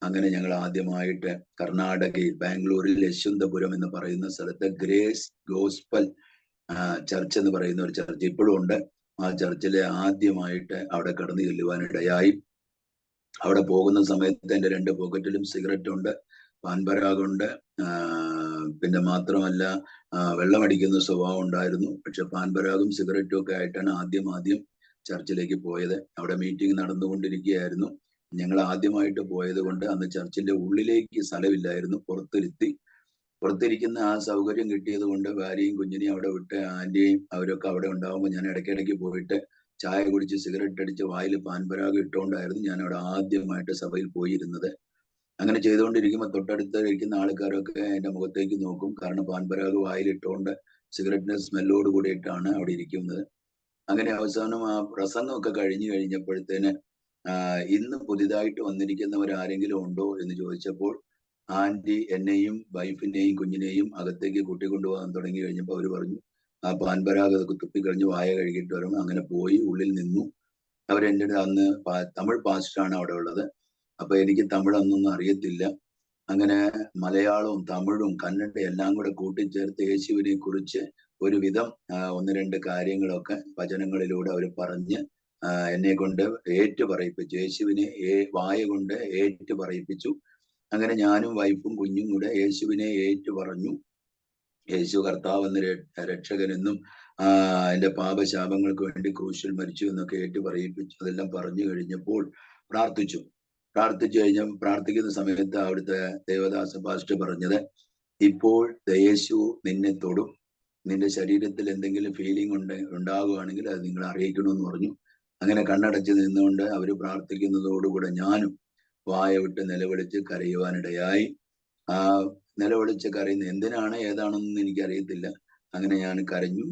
അങ്ങനെ ഞങ്ങൾ ആദ്യമായിട്ട് കർണാടകയിൽ ബാംഗ്ലൂരിൽ യശ്വന്തപുരം എന്ന് പറയുന്ന സ്ഥലത്ത് ഗ്രേസ് ഗോസ്പൽ ചർച്ച് എന്ന് പറയുന്ന ഒരു ചർച്ച് ഇപ്പോഴും ഉണ്ട്. ആ ചർച്ചിലെ ആദ്യമായിട്ട് അവിടെ കടന്നു ചെല്ലുവാനിടയായി. അവിടെ പോകുന്ന സമയത്ത് എൻ്റെ 2 പോക്കറ്റിലും സിഗരറ്റ് ഉണ്ട്, പാൻപരാഗുണ്ട്, പിന്നെ മാത്രമല്ല വെള്ളമടിക്കുന്ന സ്വഭാവം ഉണ്ടായിരുന്നു. പക്ഷെ പാൻപരാഗും സിഗരറ്റും ഒക്കെ ആയിട്ടാണ് ആദ്യം ചർച്ചിലേക്ക് പോയത്. അവിടെ മീറ്റിംഗ് നടന്നുകൊണ്ടിരിക്കുകയായിരുന്നു. ഞങ്ങൾ ആദ്യമായിട്ട് പോയത് കൊണ്ട് അന്ന് ചർച്ചിന്റെ ഉള്ളിലേക്ക് സ്ഥലമില്ലായിരുന്നു. പുറത്തിരിക്കുന്ന ആ സൗകര്യം കിട്ടിയത് കൊണ്ട് ഭാര്യയും കുഞ്ഞിനെയും അവിടെ വിട്ട് ആന്റിയും അവരൊക്കെ അവിടെ ഉണ്ടാവുമ്പോൾ ഞാൻ ഇടയ്ക്കിടയ്ക്ക് പോയിട്ട് ചായ കുടിച്ച് സിഗരറ്റ് അടിച്ച് വായിൽ പാൻപരാഗ് ഇട്ടുകൊണ്ടായിരുന്നു ഞാൻ അവിടെ ആദ്യമായിട്ട് സഭയിൽ പോയിരുന്നത്. അങ്ങനെ ചെയ്തുകൊണ്ടിരിക്കുമ്പോൾ തൊട്ടടുത്ത് ഇരിക്കുന്ന ആൾക്കാരൊക്കെ എൻ്റെ മുഖത്തേക്ക് നോക്കും. കാരണം പാൻപരാഗ് വായിലിട്ടുകൊണ്ട് സിഗരറ്റിന്റെ സ്മെല്ലോട് കൂടിയിട്ടാണ് അവിടെ ഇരിക്കുന്നത്. അങ്ങനെ അവസാനം ആ പ്രസംഗമൊക്കെ കഴിഞ്ഞപ്പോഴത്തേന് ഇന്ന് പുതിയതായിട്ട് വന്നിരിക്കുന്നവരാരെങ്കിലും ഉണ്ടോ എന്ന് ചോദിച്ചപ്പോൾ ആന്റി എന്നെയും വൈഫിനെയും കുഞ്ഞിനെയും അകത്തേക്ക് കൂട്ടിക്കൊണ്ടുപോകാൻ തുടങ്ങി കഴിഞ്ഞപ്പോൾ അവർ പറഞ്ഞു ആ പാൻപരാഗ് തുപ്പിക്കഴിഞ്ഞ് വായ കഴുകിയിട്ട് വരും. അങ്ങനെ പോയി ഉള്ളിൽ നിന്നു. അവരെൻ്റെ അന്ന് തമിഴ് പാസ്റ്ററാണ് അവിടെ ഉള്ളത്. അപ്പൊ എനിക്ക് തമിഴ് അന്നൊന്നും അറിയത്തില്ല. അങ്ങനെ മലയാളവും തമിഴും കന്നഡ എല്ലാം കൂടെ കൂട്ടിച്ചേർത്ത് യേശുവിനെ കുറിച്ച് ഒരുവിധം 1-2 കാര്യങ്ങളൊക്കെ വചനങ്ങളിലൂടെ അവർ പറഞ്ഞ് എന്നെ കൊണ്ട് ഏറ്റു പറയിപ്പിച്ചു. യേശുവിനെ വായ കൊണ്ട് ഏറ്റു പറയിപ്പിച്ചു. അങ്ങനെ ഞാനും വൈഫും കുഞ്ഞും കൂടെ യേശുവിനെ ഏറ്റു പറഞ്ഞു. യേശു കർത്താവെന്ന് രക്ഷകനെന്നും എൻ്റെ പാപശാപങ്ങൾക്ക് വേണ്ടി ക്രൂശിൽ മരിച്ചു എന്നൊക്കെ ഏറ്റു പറയിപ്പിച്ചു. അതെല്ലാം പറഞ്ഞു കഴിഞ്ഞപ്പോൾ പ്രാർത്ഥിച്ചു പ്രാർത്ഥിക്കുന്ന സമയത്ത് അവിടുത്തെ ദേവദാസ പാസ്റ്റർ പറഞ്ഞത്, ഇപ്പോൾ യേശു നിന്നെ തൊടും, നിന്റെ ശരീരത്തിൽ എന്തെങ്കിലും ഫീലിംഗ് ഉണ്ടാകുകയാണെങ്കിൽ അത് നിങ്ങൾ അറിയിക്കണമെന്ന് പറഞ്ഞു. അങ്ങനെ കണ്ണടച്ച് നിന്നുകൊണ്ട് അവർ പ്രാർത്ഥിക്കുന്നതോടുകൂടെ ഞാനും വായ വിട്ട് നിലവിളിച്ച് കരയുവാനിടയായി. ആ നിലവിളിച്ച് കരയുന്ന എന്തിനാണ് ഏതാണെന്നൊന്നും എനിക്കറിയത്തില്ല. അങ്ങനെ ഞാൻ കരഞ്ഞു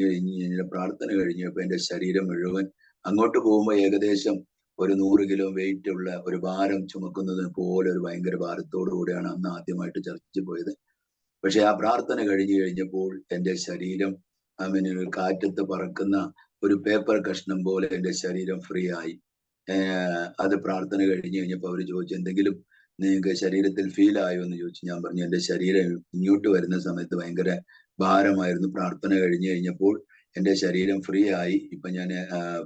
കഴിഞ്ഞ് പ്രാർത്ഥന കഴിഞ്ഞപ്പോൾ എൻ്റെ ശരീരം മുഴുവൻ അങ്ങോട്ട് പോകുമ്പോൾ ഏകദേശം ഒരു 100 കിലോ വെയിറ്റ് ഉള്ള ഒരു ഭാരം ചുമക്കുന്നതിന് പോലെ ഒരു ഭയങ്കര ഭാരത്തോടു കൂടിയാണ് അന്ന് ആദ്യമായിട്ട് ചർച്ചിൽ പോയത്. പക്ഷെ ആ പ്രാർത്ഥന കഴിഞ്ഞപ്പോൾ എൻ്റെ ശരീരം ഒരു കാറ്റത്ത് പറക്കുന്ന ഒരു പേപ്പർ കഷ്ണം പോലെ എൻ്റെ ശരീരം ഫ്രീ ആയി. അത് പ്രാർത്ഥന കഴിഞ്ഞപ്പോൾ അവർ ചോദിച്ചു, എന്തെങ്കിലും നിങ്ങൾക്ക് ശരീരത്തിൽ ഫീൽ ആയോ എന്ന് ചോദിച്ചു. ഞാൻ പറഞ്ഞു എൻ്റെ ശരീരം ഇങ്ങോട്ട് വരുന്ന സമയത്ത് ഭയങ്കര ഭാരമായിരുന്നു. പ്രാർത്ഥന കഴിഞ്ഞപ്പോൾ എൻ്റെ ശരീരം ഫ്രീ ആയി, ഇപ്പൊ ഞാൻ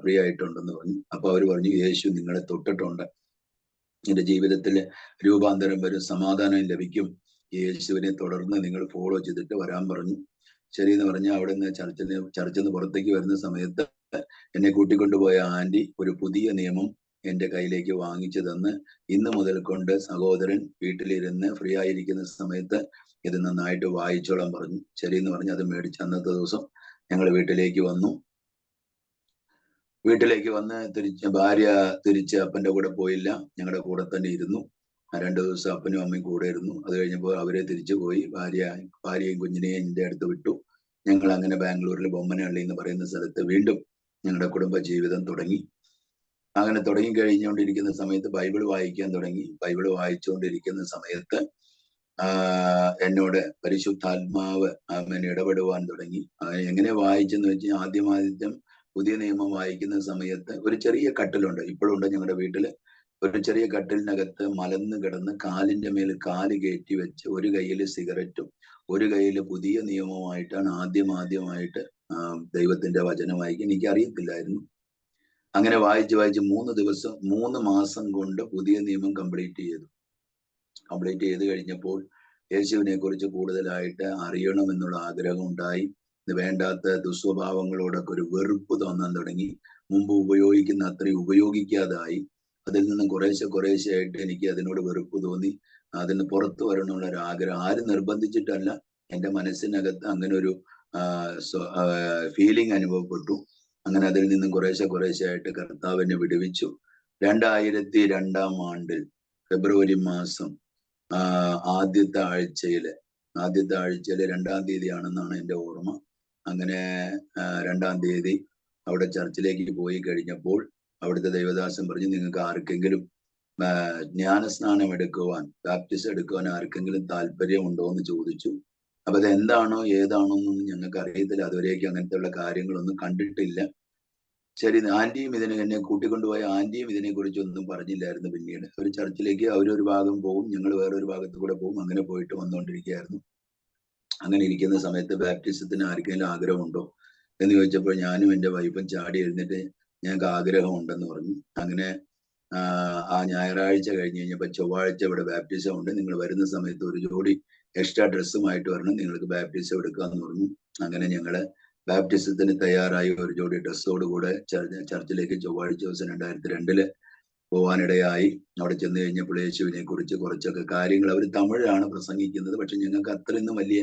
ഫ്രീ ആയിട്ടുണ്ടെന്ന് പറഞ്ഞു. അപ്പൊ അവർ പറഞ്ഞു, യേശു നിങ്ങളെ തൊട്ടിട്ടുണ്ട്, എന്റെ ജീവിതത്തിൽ രൂപാന്തരം വരും, സമാധാനം ലഭിക്കും, യേശുവിനെ തുടർന്ന് നിങ്ങൾ ഫോളോ ചെയ്തിട്ട് വരാൻ പറഞ്ഞു. ശരിയെന്ന് പറഞ്ഞ് അവിടെ നിന്ന് ചർച്ചിൽ നിന്ന് പുറത്തേക്ക് വരുന്ന സമയത്ത് എന്നെ കൂട്ടിക്കൊണ്ടുപോയ ആന്റി ഒരു പുതിയ നിയമം എൻ്റെ കയ്യിലേക്ക് വാങ്ങിച്ചു തന്ന് ഇന്ന് മുതൽ കൊണ്ട് സഹോദരൻ വീട്ടിലിരുന്ന് ഫ്രീ ആയിരിക്കുന്ന സമയത്ത് ഇത് നന്നായിട്ട് വായിച്ചോളാൻ പറഞ്ഞു. ശരിയെന്ന് പറഞ്ഞ് അത് മേടിച്ച് അന്നത്തെ ദിവസം ഞങ്ങൾ വീട്ടിലേക്ക് വന്നു. ഭാര്യ തിരിച്ച് അപ്പൻ്റെ കൂടെ പോയില്ല, ഞങ്ങളുടെ കൂടെ തന്നെ ഇരുന്നു. 2 ദിവസം അപ്പനും അമ്മയും കൂടെ ഇരുന്നു. അത് കഴിഞ്ഞപ്പോൾ അവരെ തിരിച്ചു പോയി. ഭാര്യയും കുഞ്ഞിനെയും എൻ്റെ അടുത്ത് വിട്ടു. ഞങ്ങൾ അങ്ങനെ ബാംഗ്ലൂരിൽ ബൊമ്മനഹള്ളി എന്ന് പറയുന്ന സ്ഥലത്ത് വീണ്ടും ഞങ്ങളുടെ കുടുംബ ജീവിതം തുടങ്ങി. അങ്ങനെ തുടങ്ങി കഴിഞ്ഞുകൊണ്ടിരിക്കുന്ന സമയത്ത് ബൈബിൾ വായിക്കാൻ തുടങ്ങി. ബൈബിൾ വായിച്ചുകൊണ്ടിരിക്കുന്ന സമയത്ത് എന്നോട് പരിശുദ്ധാത്മാവ് ഇടപെടുവാൻ തുടങ്ങി. എങ്ങനെ വായിച്ചെന്ന് വെച്ചാൽ ആദ്യം പുതിയ നിയമം വായിക്കുന്ന സമയത്ത് ഒരു ചെറിയ കട്ടിലുണ്ട്, ഇപ്പോഴുണ്ട് ഞങ്ങളുടെ വീട്ടില്. ഒരു ചെറിയ കട്ടിലിനകത്ത് മലന്ന് കിടന്ന് കാലിന്റെ മേൽ കാല് കയറ്റി വെച്ച് ഒരു കയ്യിൽ സിഗരറ്റും ഒരു കയ്യിൽ പുതിയ നിയമമായിട്ടാണ് ആദ്യമായിട്ട് ദൈവത്തിന്റെ വചനം വായിക്കാൻ. എനിക്ക് അറിയത്തില്ലായിരുന്നു. അങ്ങനെ വായിച്ച് 3 മാസം കൊണ്ട് പുതിയ നിയമം കംപ്ലീറ്റ് ചെയ്ത് കഴിഞ്ഞപ്പോൾ യേശുവിനെ കുറിച്ച് കൂടുതലായിട്ട് അറിയണമെന്നുള്ള ആഗ്രഹം ഉണ്ടായി. വേണ്ടാത്ത ദുസ്വഭാവങ്ങളോടൊക്കെ ഒരു വെറുപ്പ് തോന്നാൻ തുടങ്ങി. മുമ്പ് ഉപയോഗിക്കുന്ന അത്രയും ഉപയോഗിക്കാതായി. അതിൽ നിന്നും കുറേശ്ശെ ആയിട്ട് എനിക്ക് അതിനോട് വെറുപ്പ് തോന്നി. അതിന് പുറത്തു വരണമെന്നുള്ള ഒരു ആഗ്രഹം. ആരും നിർബന്ധിച്ചിട്ടല്ല, എൻ്റെ മനസ്സിനകത്ത് അങ്ങനെ ഒരു ഫീലിംഗ് അനുഭവപ്പെട്ടു. അങ്ങനെ അതിൽ നിന്നും കുറേശ്ശെ ആയിട്ട് കർത്താവിനെ വിടുവിച്ചു. 2002 ആണ്ടിൽ ഫെബ്രുവരി മാസം ആദ്യത്തെ ആഴ്ചയില് 2-ാം തീയതിയാണെന്നാണ് എൻ്റെ ഓർമ്മ. അങ്ങനെ 2-ാം തീയതി അവിടെ ചർച്ചിലേക്ക് പോയി കഴിഞ്ഞപ്പോൾ അവിടുത്തെ ദൈവദാസൻ പറഞ്ഞു, നിങ്ങൾക്ക് ആർക്കെങ്കിലും ജ്ഞാനസ്നാനം എടുക്കുവാൻ, ബാപ്റ്റിസം എടുക്കുവാൻ ആർക്കെങ്കിലും താല്പര്യമുണ്ടോ എന്ന് ചോദിച്ചു. അപ്പൊ അത് എന്താണോ ഏതാണോ എന്നൊന്നും ഞങ്ങൾക്ക് അറിയത്തില്ല. അതുവരേക്കും അങ്ങനത്തെ ഉള്ള കാര്യങ്ങളൊന്നും കണ്ടിട്ടില്ല. ശരി, ആന്റിയും എന്നെ കൂട്ടിക്കൊണ്ടുപോയ ആന്റിയും ഇതിനെ കുറിച്ചൊന്നും പറഞ്ഞില്ലായിരുന്നു. പിന്നീട് ഒരു ചർച്ചിലേക്ക് അവരൊരു ഭാഗം പോകും, ഞങ്ങൾ വേറൊരു ഭാഗത്ത് കൂടെ പോകും, അങ്ങനെ പോയിട്ട് വന്നുകൊണ്ടിരിക്കുകയായിരുന്നു. അങ്ങനെ ഇരിക്കുന്ന സമയത്ത് ബാപ്റ്റിസത്തിന് ആർക്കെങ്കിലും ആഗ്രഹമുണ്ടോ എന്ന് ചോദിച്ചപ്പോൾ ഞാനും എൻ്റെ വൈഫും ചാടി എഴുന്നേറ്റ് ഞങ്ങൾക്ക് ആഗ്രഹം ഉണ്ടെന്ന് പറഞ്ഞു. അങ്ങനെ ആ ഞായറാഴ്ച കഴിഞ്ഞ് കഴിഞ്ഞപ്പോൾ ചൊവ്വാഴ്ച ഇവിടെ ബാപ്റ്റിസം ഉണ്ട്, നിങ്ങൾ വരുന്ന സമയത്ത് ഒരു ജോഡി എക്സ്ട്രാ ഡ്രസ്സുമായിട്ട് വരണം, നിങ്ങൾക്ക് ബാപ്റ്റിസം എടുക്കാമെന്ന് പറഞ്ഞു. അങ്ങനെ ഞങ്ങള് ബാപ്റ്റിസത്തിന് തയ്യാറായി ഒരു ജോഡി ഡ്രസ്സോടുകൂടെ ചർച്ചിലേക്ക് ചൊവ്വാഴ്ച ദിവസം 2002 പോവാനിടയായി. അവിടെ ചെന്ന് കഴിഞ്ഞപ്പോൾ യേശുവിനെ കുറിച്ച് കുറച്ചൊക്കെ കാര്യങ്ങൾ, അവർ തമിഴാണ് പ്രസംഗിക്കുന്നത്, പക്ഷെ ഞങ്ങൾക്ക് അത്രയൊന്നും വലിയ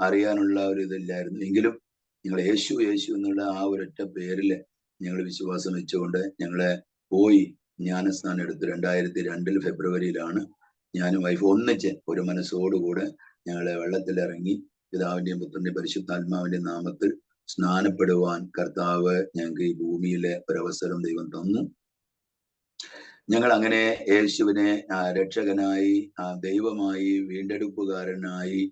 അറിയാനുള്ള ഒരു ഇതില്ലായിരുന്നു. എങ്കിലും ഞങ്ങൾ യേശു യേശു എന്നുള്ള ആ ഒരൊറ്റ പേരില് ഞങ്ങൾ വിശ്വാസം വെച്ചുകൊണ്ട് ഞങ്ങളെ പോയി ജ്ഞാനസ്നാനം എടുത്തു. 2002 ഫെബ്രുവരിയിലാണ് ഞാനും വൈഫ് ഒന്നിച്ച് ഒരു മനസ്സോടുകൂടെ ഞങ്ങളെ വെള്ളത്തിലിറങ്ങി പിതാവിന്റെയും പുത്രന്റെയും പരിശുദ്ധാത്മാവിന്റെയും നാമത്തിൽ സ്നാനപ്പെടുവാൻ കർത്താവ് ഞങ്ങൾക്ക് ഈ ഭൂമിയിലെ ഒരവസരം ദൈവം തന്നു. ഞങ്ങൾ അങ്ങനെ യേശുവിനെ രക്ഷകനായി, ദൈവമായി, വീണ്ടെടുപ്പുകാരനായി,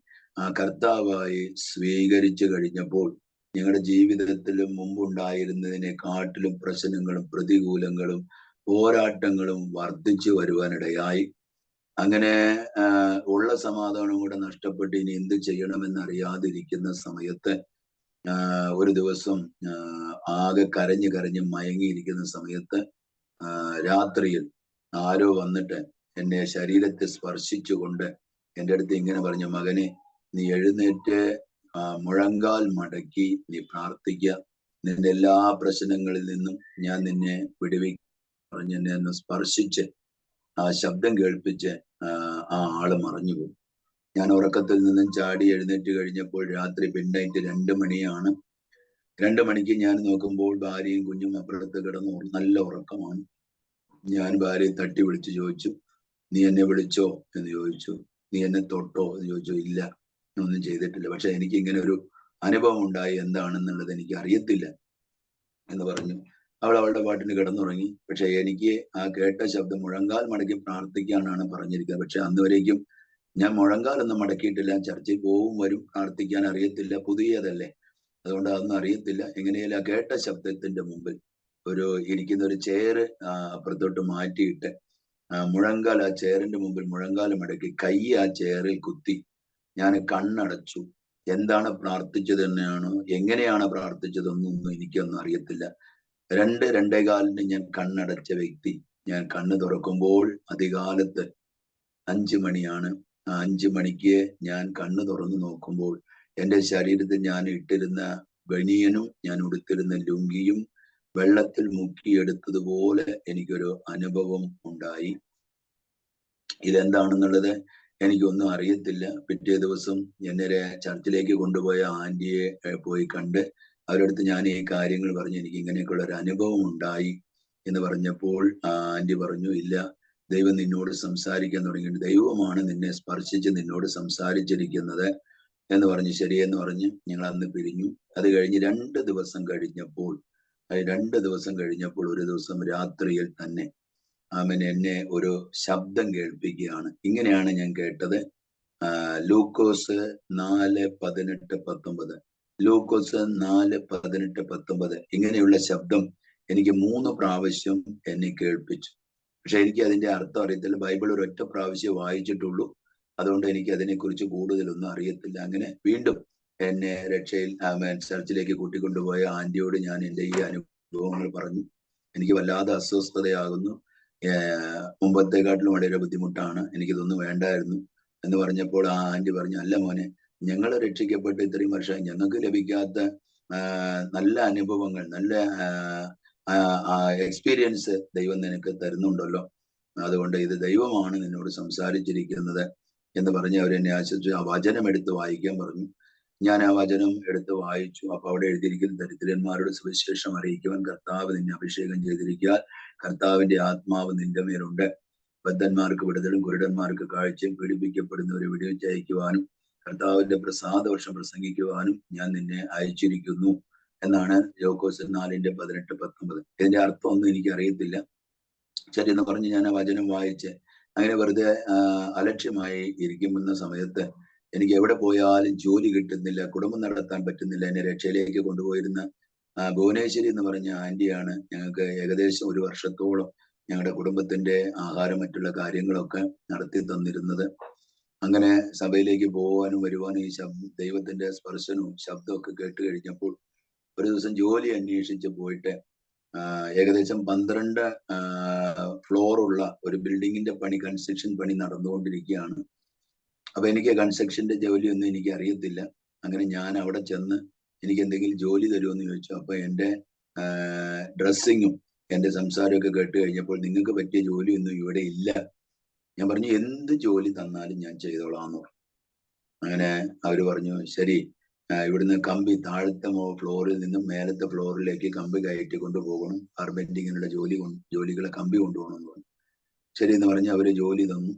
കർത്താവായി സ്വീകരിച്ചു കഴിഞ്ഞപ്പോൾ ഞങ്ങളുടെ ജീവിതത്തിലും മുമ്പുണ്ടായിരുന്നതിനെക്കാട്ടിലും പ്രശ്നങ്ങളും പ്രതികൂലങ്ങളും പോരാട്ടങ്ങളും വർദ്ധിച്ചു വരുവാനിടയായി. അങ്ങനെ ഉള്ള സമാധാനം കൂടെ നഷ്ടപ്പെട്ട് ഇനി എന്ത് ചെയ്യണമെന്ന് അറിയാതിരിക്കുന്ന സമയത്ത് ഒരു ദിവസം ആകെ കരഞ്ഞ് മയങ്ങിയിരിക്കുന്ന സമയത്ത് രാത്രിയിൽ ആരോ വന്നിട്ട് എന്നെ ശരീരത്തെ സ്പർശിച്ചുകൊണ്ട് എൻ്റെ അടുത്ത് ഇങ്ങനെ പറഞ്ഞു, മകനെ നീ എഴുന്നേറ്റ് മുഴങ്കാൽ മടക്കി നീ പ്രാർത്ഥിക്കുക, നിന്റെ എല്ലാ പ്രശ്നങ്ങളിൽ നിന്നും ഞാൻ നിന്നെ വിടുവിക്കും പറഞ്ഞ് എന്നെ ഒന്ന് സ്പർശിച്ച് ആ ശബ്ദം കേൾപ്പിച്ച് ആ ആള് മറഞ്ഞു പോകും. ഞാൻ ഉറക്കത്തിൽ നിന്നും ചാടി എഴുന്നേറ്റ് കഴിഞ്ഞപ്പോൾ രാത്രി പിന്നൈറ്റ് 2 മണിയാണ്. 2 മണിക്ക് ഞാൻ നോക്കുമ്പോൾ ഭാര്യയും കുഞ്ഞും അപ്പുറത്ത് കിടന്ന് നല്ല ഉറക്കമാണ്. ഞാൻ ഭാര്യയെ തട്ടി വിളിച്ച് ചോദിച്ചു, നീ എന്നെ വിളിച്ചോ എന്ന് ചോദിച്ചു. നീ എന്നെ തൊട്ടോ എന്ന് ചോദിച്ചു. ഇല്ല, ഒന്നും ചെയ്തിട്ടില്ല, പക്ഷെ എനിക്ക് ഇങ്ങനെ ഒരു അനുഭവം ഉണ്ടായി, എന്താണെന്നുള്ളത് എനിക്ക് അറിയത്തില്ല എന്ന് പറഞ്ഞു. അവൾ അവളുടെ പാട്ടിന് കിടന്നുറങ്ങി. പക്ഷെ എനിക്ക് ആ കേട്ട ശബ്ദം മുഴങ്കാൽ മടക്കി പ്രാർത്ഥിക്കാനാണ് പറഞ്ഞിരിക്കുന്നത്. പക്ഷെ അന്ന് വരേക്കും ഞാൻ മുഴങ്കാലൊന്നും മടക്കിയിട്ടില്ല. ചർച്ചിൽ പോവും വരും, പ്രാർത്ഥിക്കാൻ അറിയത്തില്ല, പുതിയതല്ലേ, അതുകൊണ്ട് അതൊന്നും അറിയത്തില്ല. എങ്ങനെയല്ല കേട്ട ശബ്ദത്തിന്റെ മുമ്പിൽ ഇരിക്കുന്ന ഒരു ചെയറ് അപ്പുറത്തോട്ട് മാറ്റിയിട്ട് മുഴങ്കാൽ ആ ചെയറിന്റെ മുമ്പിൽ മുഴങ്കാൽ മടക്കി കൈ ആ ചെയറിൽ കുത്തി ഞാൻ കണ്ണടച്ചു. എന്താണ് പ്രാർത്ഥിച്ചത് തന്നെയാണോ എങ്ങനെയാണ് പ്രാർത്ഥിച്ചതെന്നൊന്നും എനിക്കൊന്നും അറിയത്തില്ല. 2-2:15 ഞാൻ കണ്ണടച്ച വ്യക്തി, ഞാൻ കണ്ണ് തുറക്കുമ്പോൾ അതികാലത്ത് 5 മണിയാണ്. 5 മണിക്ക് ഞാൻ കണ്ണ് തുറന്നു നോക്കുമ്പോൾ എൻ്റെ ശരീരത്തിൽ ഞാൻ ഇട്ടിരുന്ന ബനിയനും ഞാൻ ഉടുത്തിരുന്ന ലുങ്കിയും വെള്ളത്തിൽ മുക്കിയെടുത്തതുപോലെ എനിക്കൊരു അനുഭവം ഉണ്ടായി. ഇതെന്താണെന്നുള്ളത് എനിക്കൊന്നും അറിയത്തില്ല. പിറ്റേ ദിവസം എന്നെ ചർച്ചിലേക്ക് കൊണ്ടുപോയ ആന്റിയെ പോയി കണ്ട് അവരടുത്ത് ഞാൻ ഈ കാര്യങ്ങൾ പറഞ്ഞു, എനിക്ക് ഇങ്ങനെയൊക്കെയുള്ള ഒരു അനുഭവം ഉണ്ടായി എന്ന് പറഞ്ഞപ്പോൾ ആന്റി പറഞ്ഞു, ഇല്ല, ദൈവം നിന്നോട് സംസാരിക്കാൻ തുടങ്ങിയിട്ട് ദൈവമാണ് നിന്നെ സ്പർശിച്ച് നിന്നോട് സംസാരിച്ചിരിക്കുന്നത് എന്ന് പറഞ്ഞു. ശരിയെന്ന് പറഞ്ഞ് ഞങ്ങൾ അന്ന് പിരിഞ്ഞു. അത് കഴിഞ്ഞ് 2 ദിവസം കഴിഞ്ഞപ്പോൾ ഒരു ദിവസം രാത്രിയിൽ തന്നെ ആമൻ എന്നെ ഒരു ശബ്ദം കേൾപ്പിക്കുകയാണ്. ഇങ്ങനെയാണ് ഞാൻ കേട്ടത്. ലൂക്കോസ് 4:18-19 ലൂക്കോസ് 4:18-19 ഇങ്ങനെയുള്ള ശബ്ദം എനിക്ക് 3 പ്രാവശ്യം എന്നെ കേൾപ്പിച്ചു. പക്ഷെ എനിക്ക് അതിന്റെ അർത്ഥം അറിയത്തില്ല. ബൈബിൾ ഒരൊറ്റ പ്രാവശ്യം വായിച്ചിട്ടുള്ളൂ, അതുകൊണ്ട് എനിക്ക് അതിനെക്കുറിച്ച് കൂടുതലൊന്നും അറിയത്തില്ല. അങ്ങനെ വീണ്ടും എന്നെ രക്ഷയിൽ ചർച്ചിലേക്ക് കൂട്ടിക്കൊണ്ടുപോയ ആന്റിയോട് ഞാൻ എൻ്റെ ഈ അനുഭവങ്ങൾ പറഞ്ഞു. എനിക്ക് വല്ലാതെ അസ്വസ്ഥതയാകുന്നു, മുമ്പത്തെക്കാട്ടിലും വളരെ ബുദ്ധിമുട്ടാണ്, എനിക്കിതൊന്നും വേണ്ടായിരുന്നു എന്ന് പറഞ്ഞപ്പോൾ ആ ആന്റി പറഞ്ഞു, അല്ല മോനെ, ഞങ്ങൾ രക്ഷിക്കപ്പെട്ട് ഇത്രയും വർഷം ഞങ്ങൾക്ക് ലഭിക്കാത്ത നല്ല അനുഭവങ്ങൾ, നല്ല എക്സ്പീരിയൻസ് ദൈവം നിനക്ക് തരുന്നുണ്ടല്ലോ, അതുകൊണ്ട് ഇത് ദൈവമാണ് നിന്നോട് സംസാരിച്ചിരിക്കുന്നത് എന്ന് പറഞ്ഞ് അവരെന്നെ ആശ്വസിച്ചു. ആ വചനം എടുത്ത് വായിക്കാൻ പറഞ്ഞു. ഞാൻ ആ വചനം എടുത്ത് വായിച്ചു. അപ്പൊ അവിടെ എഴുതിയിരിക്കുന്ന ദരിദ്രന്മാരുടെ സുവിശേഷം അറിയിക്കുവാൻ കർത്താവ് നിന്നെ അഭിഷേകം ചെയ്തിരിക്കുക, കർത്താവിന്റെ ആത്മാവ് നിന്റെ മേലുണ്ട്, ബദ്ധന്മാർക്ക് വിടുതലും കുരുടന്മാർക്ക് കാഴ്ചയും പീഡിപ്പിക്കപ്പെടുന്നവരെ വിടുവിച്ചയക്കുവാനും കർത്താവിന്റെ പ്രസാദവർഷം പ്രസംഗിക്കുവാനും ഞാൻ നിന്നെ അയച്ചിരിക്കുന്നു എന്നാണ് ലൂക്കോസ് 4:18-19. ഇതിന്റെ അർത്ഥം ഒന്നും എനിക്ക് അറിയത്തില്ല. ശരി എന്ന് പറഞ്ഞ് ഞാൻ ആ വചനം വായിച്ച് അങ്ങനെ വെറുതെ അലക്ഷ്യമായി ഇരിക്കുന്ന സമയത്ത് എനിക്ക് എവിടെ പോയാലും ജോലി കിട്ടുന്നില്ല, കുടുംബം നടത്താൻ പറ്റുന്നില്ല. എന്നെ രക്ഷയിലേക്ക് കൊണ്ടുപോയിരുന്ന ഭുവനേശ്വരി എന്ന് പറഞ്ഞ ആന്റിയാണ് ഞങ്ങൾക്ക് ഏകദേശം 1 വർഷത്തോളം ഞങ്ങളുടെ കുടുംബത്തിന്റെ ആഹാരം മറ്റുള്ള കാര്യങ്ങളൊക്കെ നടത്തി തന്നിരുന്നത്. അങ്ങനെ സഭയിലേക്ക് പോകാനും വരുവാനും ഈ ദൈവത്തിന്റെ സ്പർശനവും ശബ്ദമൊക്കെ കേട്ട് കഴിഞ്ഞപ്പോൾ ഒരു ദിവസം ജോലി അന്വേഷിച്ച് പോയിട്ട് ഏകദേശം 12 ഫ്ലോറുള്ള ഒരു ബിൽഡിങ്ങിന്റെ പണി, കൺസ്ട്രക്ഷൻ പണി നടന്നുകൊണ്ടിരിക്കുകയാണ്. അപ്പൊ എനിക്ക് കൺസ്ട്രക്ഷന്റെ ജോലിയൊന്നും എനിക്ക് അറിയത്തില്ല. അങ്ങനെ ഞാൻ അവിടെ ചെന്ന് എനിക്ക് എന്തെങ്കിലും ജോലി തരുമെന്ന് ചോദിച്ചു. അപ്പൊ എന്റെ ഡ്രസ്സിങ്ങും എന്റെ സംസാരമൊക്കെ കേട്ട് കഴിഞ്ഞപ്പോൾ നിങ്ങൾക്ക് പറ്റിയ ജോലിയൊന്നും ഇവിടെ ഇല്ല. ഞാൻ പറഞ്ഞു എന്ത് ജോലി തന്നാലും ഞാൻ ചെയ്തോളാന്ന് പറഞ്ഞു. അങ്ങനെ അവര് പറഞ്ഞു ശരി, ഇവിടുന്ന് കമ്പി താഴത്തെ ഫ്ലോറിൽ നിന്നും മേലത്തെ ഫ്ലോറിലേക്ക് കമ്പി കയറ്റി കൊണ്ടുപോകണം, കാർപെന്റിങ്ങിനുള്ള ജോലികളെ കമ്പി കൊണ്ടുപോകണം എന്ന് പറഞ്ഞു. ശരി എന്ന് പറഞ്ഞ് അവര് ജോലി തന്നു.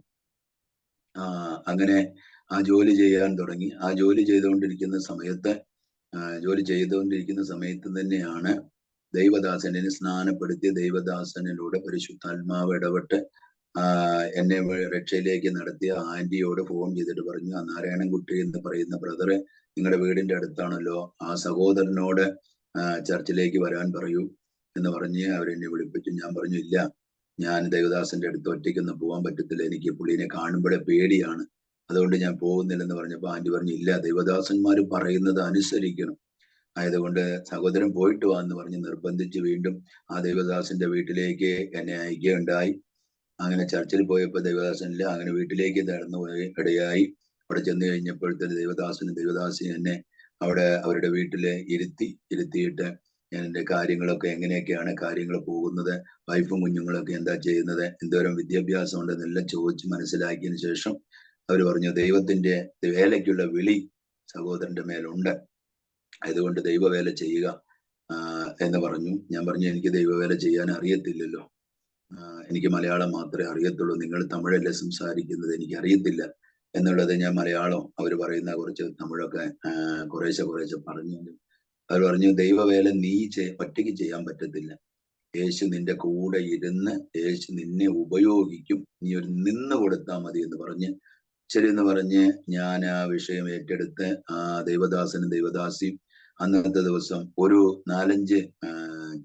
അങ്ങനെ ആ ജോലി ചെയ്യാൻ തുടങ്ങി. ആ ജോലി ചെയ്തുകൊണ്ടിരിക്കുന്ന സമയത്ത് തന്നെയാണ് ദൈവദാസനെ സ്നാനപ്പെടുത്തിയ ദൈവദാസനിലൂടെ പരിശുദ്ധാത്മാവ് ഇടപെട്ട് എന്നെ രക്ഷയിലേക്ക് നടത്തിയ ആന്റിയോട് ഫോൺ ചെയ്തിട്ട് പറഞ്ഞു, ആ നാരായണൻകുട്ടി എന്ന് പറയുന്ന ബ്രദറെ നിങ്ങളുടെ വീടിന്റെ അടുത്താണല്ലോ, ആ സഹോദരനോട് ചർച്ചിലേക്ക് വരാൻ പറയൂ എന്ന് പറഞ്ഞ് അവരെന്നെ വിളിപ്പിച്ചു. ഞാൻ പറഞ്ഞു ഇല്ല, ഞാൻ ദൈവദാസന്റെ അടുത്ത് ഒറ്റയ്ക്കൊന്നും പോകാൻ പറ്റത്തില്ല, എനിക്ക് പുള്ളിനെ കാണുമ്പോഴേ പേടിയാണ്, അതുകൊണ്ട് ഞാൻ പോകുന്നില്ലെന്ന് പറഞ്ഞപ്പോൾ ആന്റി പറഞ്ഞു ഇല്ല, ദൈവദാസന്മാർ പറയുന്നത് അനുസരിക്കണം, ആയതുകൊണ്ട് സഹോദരൻ പോയിട്ട് വാ എന്ന് പറഞ്ഞ് നിർബന്ധിച്ച് വീണ്ടും ആ ദൈവദാസന്റെ വീട്ടിലേക്ക് എന്നെ അയക്കുകയുണ്ടായി. അങ്ങനെ ചർച്ചിൽ പോയപ്പോൾ ദൈവദാസനില്ല, അങ്ങനെ വീട്ടിലേക്ക് നടന്നു ഇടയായി. അവിടെ ചെന്ന് കഴിഞ്ഞപ്പോഴത്തേന് ദൈവദാസി എന്നെ അവിടെ അവരുടെ വീട്ടില് ഇരുത്തിയിട്ട് ഞാൻ എൻ്റെ കാര്യങ്ങളൊക്കെ എങ്ങനെയൊക്കെയാണ് കാര്യങ്ങൾ പോകുന്നത്, വൈഫും കുഞ്ഞുങ്ങളൊക്കെ എന്താ ചെയ്യുന്നത്, എന്തോരം വിദ്യാഭ്യാസം ഉണ്ടെന്നെല്ലാം ചോദിച്ച് മനസ്സിലാക്കിയതിന് ശേഷം അവർ പറഞ്ഞു ദൈവത്തിന്റെ വേലയ്ക്കുള്ള വിളി സഹോദരന്റെ മേലുണ്ട്, അതുകൊണ്ട് ദൈവവേല ചെയ്യുക എന്ന് പറഞ്ഞു. ഞാൻ പറഞ്ഞു എനിക്ക് ദൈവവേല ചെയ്യാൻ അറിയത്തില്ലല്ലോ, എനിക്ക് മലയാളം മാത്രമേ അറിയത്തുള്ളൂ, നിങ്ങൾ തമിഴല്ലേ സംസാരിക്കുന്നത്, എനിക്ക് അറിയത്തില്ല എന്നുള്ളത് ഞാൻ മലയാളം അവർ പറയുന്ന കുറച്ച് തമിഴൊക്കെ കുറേശ്ശെ പറഞ്ഞു. അവർ പറഞ്ഞു ദൈവവേല നീ ഒറ്റയ്ക്ക് ചെയ്യാൻ പറ്റത്തില്ല, യേശു നിന്റെ കൂടെ ഇരുന്ന് യേശു നിന്നെ ഉപയോഗിക്കും, നീ ഒരു നിന്ന് കൊടുത്താൽ മതി എന്ന് പറഞ്ഞ് ശരി എന്ന് പറഞ്ഞ് ഞാൻ ആ വിഷയം ഏറ്റെടുത്ത് ആ ദൈവദാസനും ദൈവദാസിയും അന്നത്തെ ദിവസം ഒരു 4-5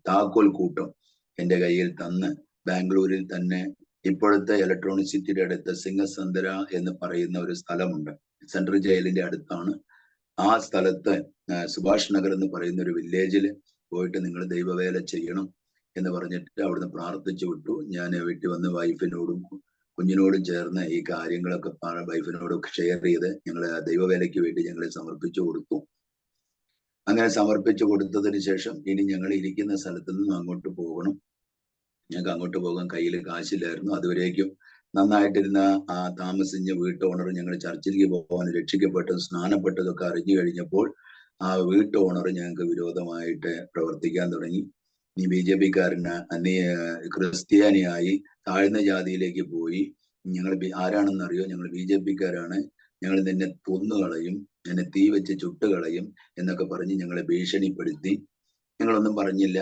താക്കോൽ കൂട്ടം എൻ്റെ കയ്യിൽ തന്ന് ബാംഗ്ലൂരിൽ തന്നെ ഇപ്പോഴത്തെ ഇലക്ട്രോണിക് സിറ്റിയുടെ അടുത്ത് സിംഗസന്തര എന്ന് പറയുന്ന ഒരു സ്ഥലമുണ്ട്, സെൻട്രൽ ജയിലിന്റെ അടുത്താണ്. ആ സ്ഥലത്ത് സുഭാഷ് നഗർ എന്ന് പറയുന്ന ഒരു വില്ലേജിൽ പോയിട്ട് നിങ്ങൾ ദൈവവേല ചെയ്യണം എന്ന് പറഞ്ഞിട്ട് അവിടുന്ന് പ്രാർത്ഥിച്ചു വിട്ടു. ഞാൻ വീട്ടിൽ വന്ന് വൈഫിനോടും കുഞ്ഞിനോടും ചേർന്ന് ഈ കാര്യങ്ങളൊക്കെ വൈഫിനോട് ഷെയർ ചെയ്ത് ഞങ്ങൾ ദൈവവേലയ്ക്ക് വേണ്ടി ഞങ്ങളെ സമർപ്പിച്ചു കൊടുത്തു. അങ്ങനെ സമർപ്പിച്ചു കൊടുത്തതിന് ശേഷം ഇനി ഞങ്ങൾ ഇരിക്കുന്ന സ്ഥലത്ത് നിന്നും അങ്ങോട്ട് പോകണം. ഞങ്ങൾക്ക് അങ്ങോട്ട് പോകാൻ കയ്യിൽ കാശില്ലായിരുന്നു. അതുവരേക്കും നന്നായിട്ടിരുന്ന ആ താമസിഞ്ഞ വീട്ടു ഓണർ ഞങ്ങൾ ചർച്ചിലേക്ക് പോകാൻ രക്ഷിക്കപ്പെട്ടതും സ്നാനപ്പെട്ടതൊക്കെ അറിഞ്ഞു കഴിഞ്ഞപ്പോൾ ആ വീട്ടു ഓണർ ഞങ്ങൾക്ക് വിരോധമായിട്ട് പ്രവർത്തിക്കാൻ തുടങ്ങി. നീ BJP കാരന്, നീ ക്രിസ്ത്യാനിയായി താഴ്ന്ന ജാതിയിലേക്ക് പോയി, ഞങ്ങൾ ആരാണെന്നറിയോ, ഞങ്ങൾ BJP കാരാണ്, ഞങ്ങൾ നിന്നെ കൊന്നുകളയും, നിന്നെ തീ വെച്ച് ചുട്ടുകളയും എന്നൊക്കെ പറഞ്ഞ് ഞങ്ങളെ ഭീഷണിപ്പെടുത്തി. ഞങ്ങളൊന്നും പറഞ്ഞില്ല.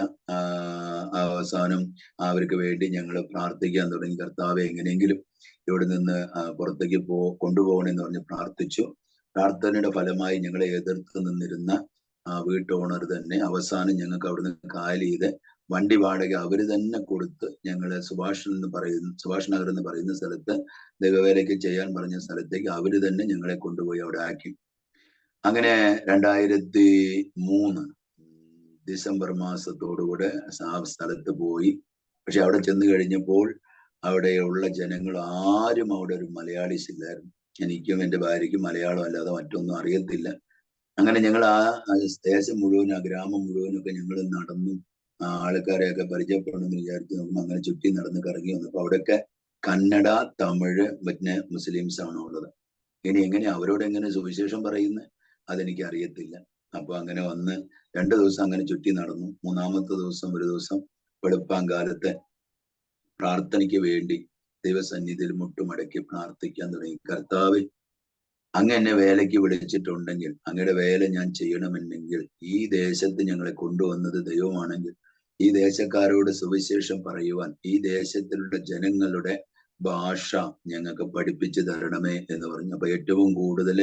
അവസാനം അവർക്ക് വേണ്ടി ഞങ്ങൾ പ്രാർത്ഥിക്കാൻ തുടങ്ങി. കർത്താവെ എങ്ങനെയെങ്കിലും ഇവിടെ നിന്ന് പുറത്തേക്ക് കൊണ്ടുപോകണമെന്ന് പറഞ്ഞ് പ്രാർത്ഥിച്ചു. പ്രാർത്ഥനയുടെ ഫലമായി ഞങ്ങളെ എതിർത്ത് നിന്നിരുന്ന വീട്ടു ഓണർ തന്നെ അവസാനം ഞങ്ങൾക്ക് അവിടുന്ന് കാലി ചെയ്ത് വണ്ടി വാടക അവര് തന്നെ കൊടുത്ത് ഞങ്ങളെ സുഭാഷ് നഗർ എന്ന് പറയുന്ന സ്ഥലത്ത് ദൈവവേലയ്ക്ക് ചെയ്യാൻ പറഞ്ഞ സ്ഥലത്തേക്ക് അവര് തന്നെ ഞങ്ങളെ കൊണ്ടുപോയി അവിടെ ആക്കി. അങ്ങനെ 2003 ഡിസംബർ മാസത്തോടുകൂടെ ആ സ്ഥലത്ത് പോയി. പക്ഷെ അവിടെ ചെന്ന് കഴിഞ്ഞപ്പോൾ അവിടെയുള്ള ജനങ്ങൾ ആരും അവിടെ ഒരു മലയാളീസ് ഇല്ലായിരുന്നു. എനിക്കും എൻ്റെ ഭാര്യയ്ക്കും മലയാളം അല്ലാതെ മറ്റൊന്നും അറിയത്തില്ല. അങ്ങനെ ഞങ്ങൾ ആ ദേശം മുഴുവൻ, ആ ഗ്രാമം മുഴുവനും ഒക്കെ ഞങ്ങൾ നടന്നു ആൾക്കാരെയൊക്കെ പരിചയപ്പെടണമെന്ന് വിചാരിച്ച് നോക്കുമ്പോൾ അങ്ങനെ ചുറ്റി നടന്ന് കറങ്ങി വന്നപ്പോൾ അവിടെയൊക്കെ കന്നഡ, തമിഴ്, പിന്നെ മുസ്ലിംസ് ആണ് ഉള്ളത്. ഇനി എങ്ങനെ അവരോട് എങ്ങനെ സുവിശേഷം പറയുന്നത് അതെനിക്ക് അറിയത്തില്ല. അപ്പൊ അങ്ങനെ വന്ന് 2 ദിവസം അങ്ങനെ ചുറ്റി നടന്നു. 3-ാമത്തെ ദിവസം ഒരു ദിവസം വെളുപ്പാങ്കാലത്തെ പ്രാർത്ഥനയ്ക്ക് വേണ്ടി ദൈവസന്നിധിയിൽ മുട്ടുമടക്കി പ്രാർത്ഥിക്കാൻ തുടങ്ങി. കർത്താവ്, അങ്ങ് എന്നെ വേലയ്ക്ക് വിളിച്ചിട്ടുണ്ടെങ്കിൽ, അങ്ങയുടെ വേല ഞാൻ ചെയ്യണമെന്നെങ്കിൽ, ഈ ദേശത്ത് ഞങ്ങളെ കൊണ്ടുവന്നത് ദൈവമാണെങ്കിൽ ഈ ദേശക്കാരോട് സുവിശേഷം പറയുവാൻ ഈ ദേശത്തിലുള്ള ജനങ്ങളുടെ ഭാഷ ഞങ്ങൾക്ക് പഠിപ്പിച്ചു തരണമേ എന്ന് പറഞ്ഞു. അപ്പൊ ഏറ്റവും കൂടുതൽ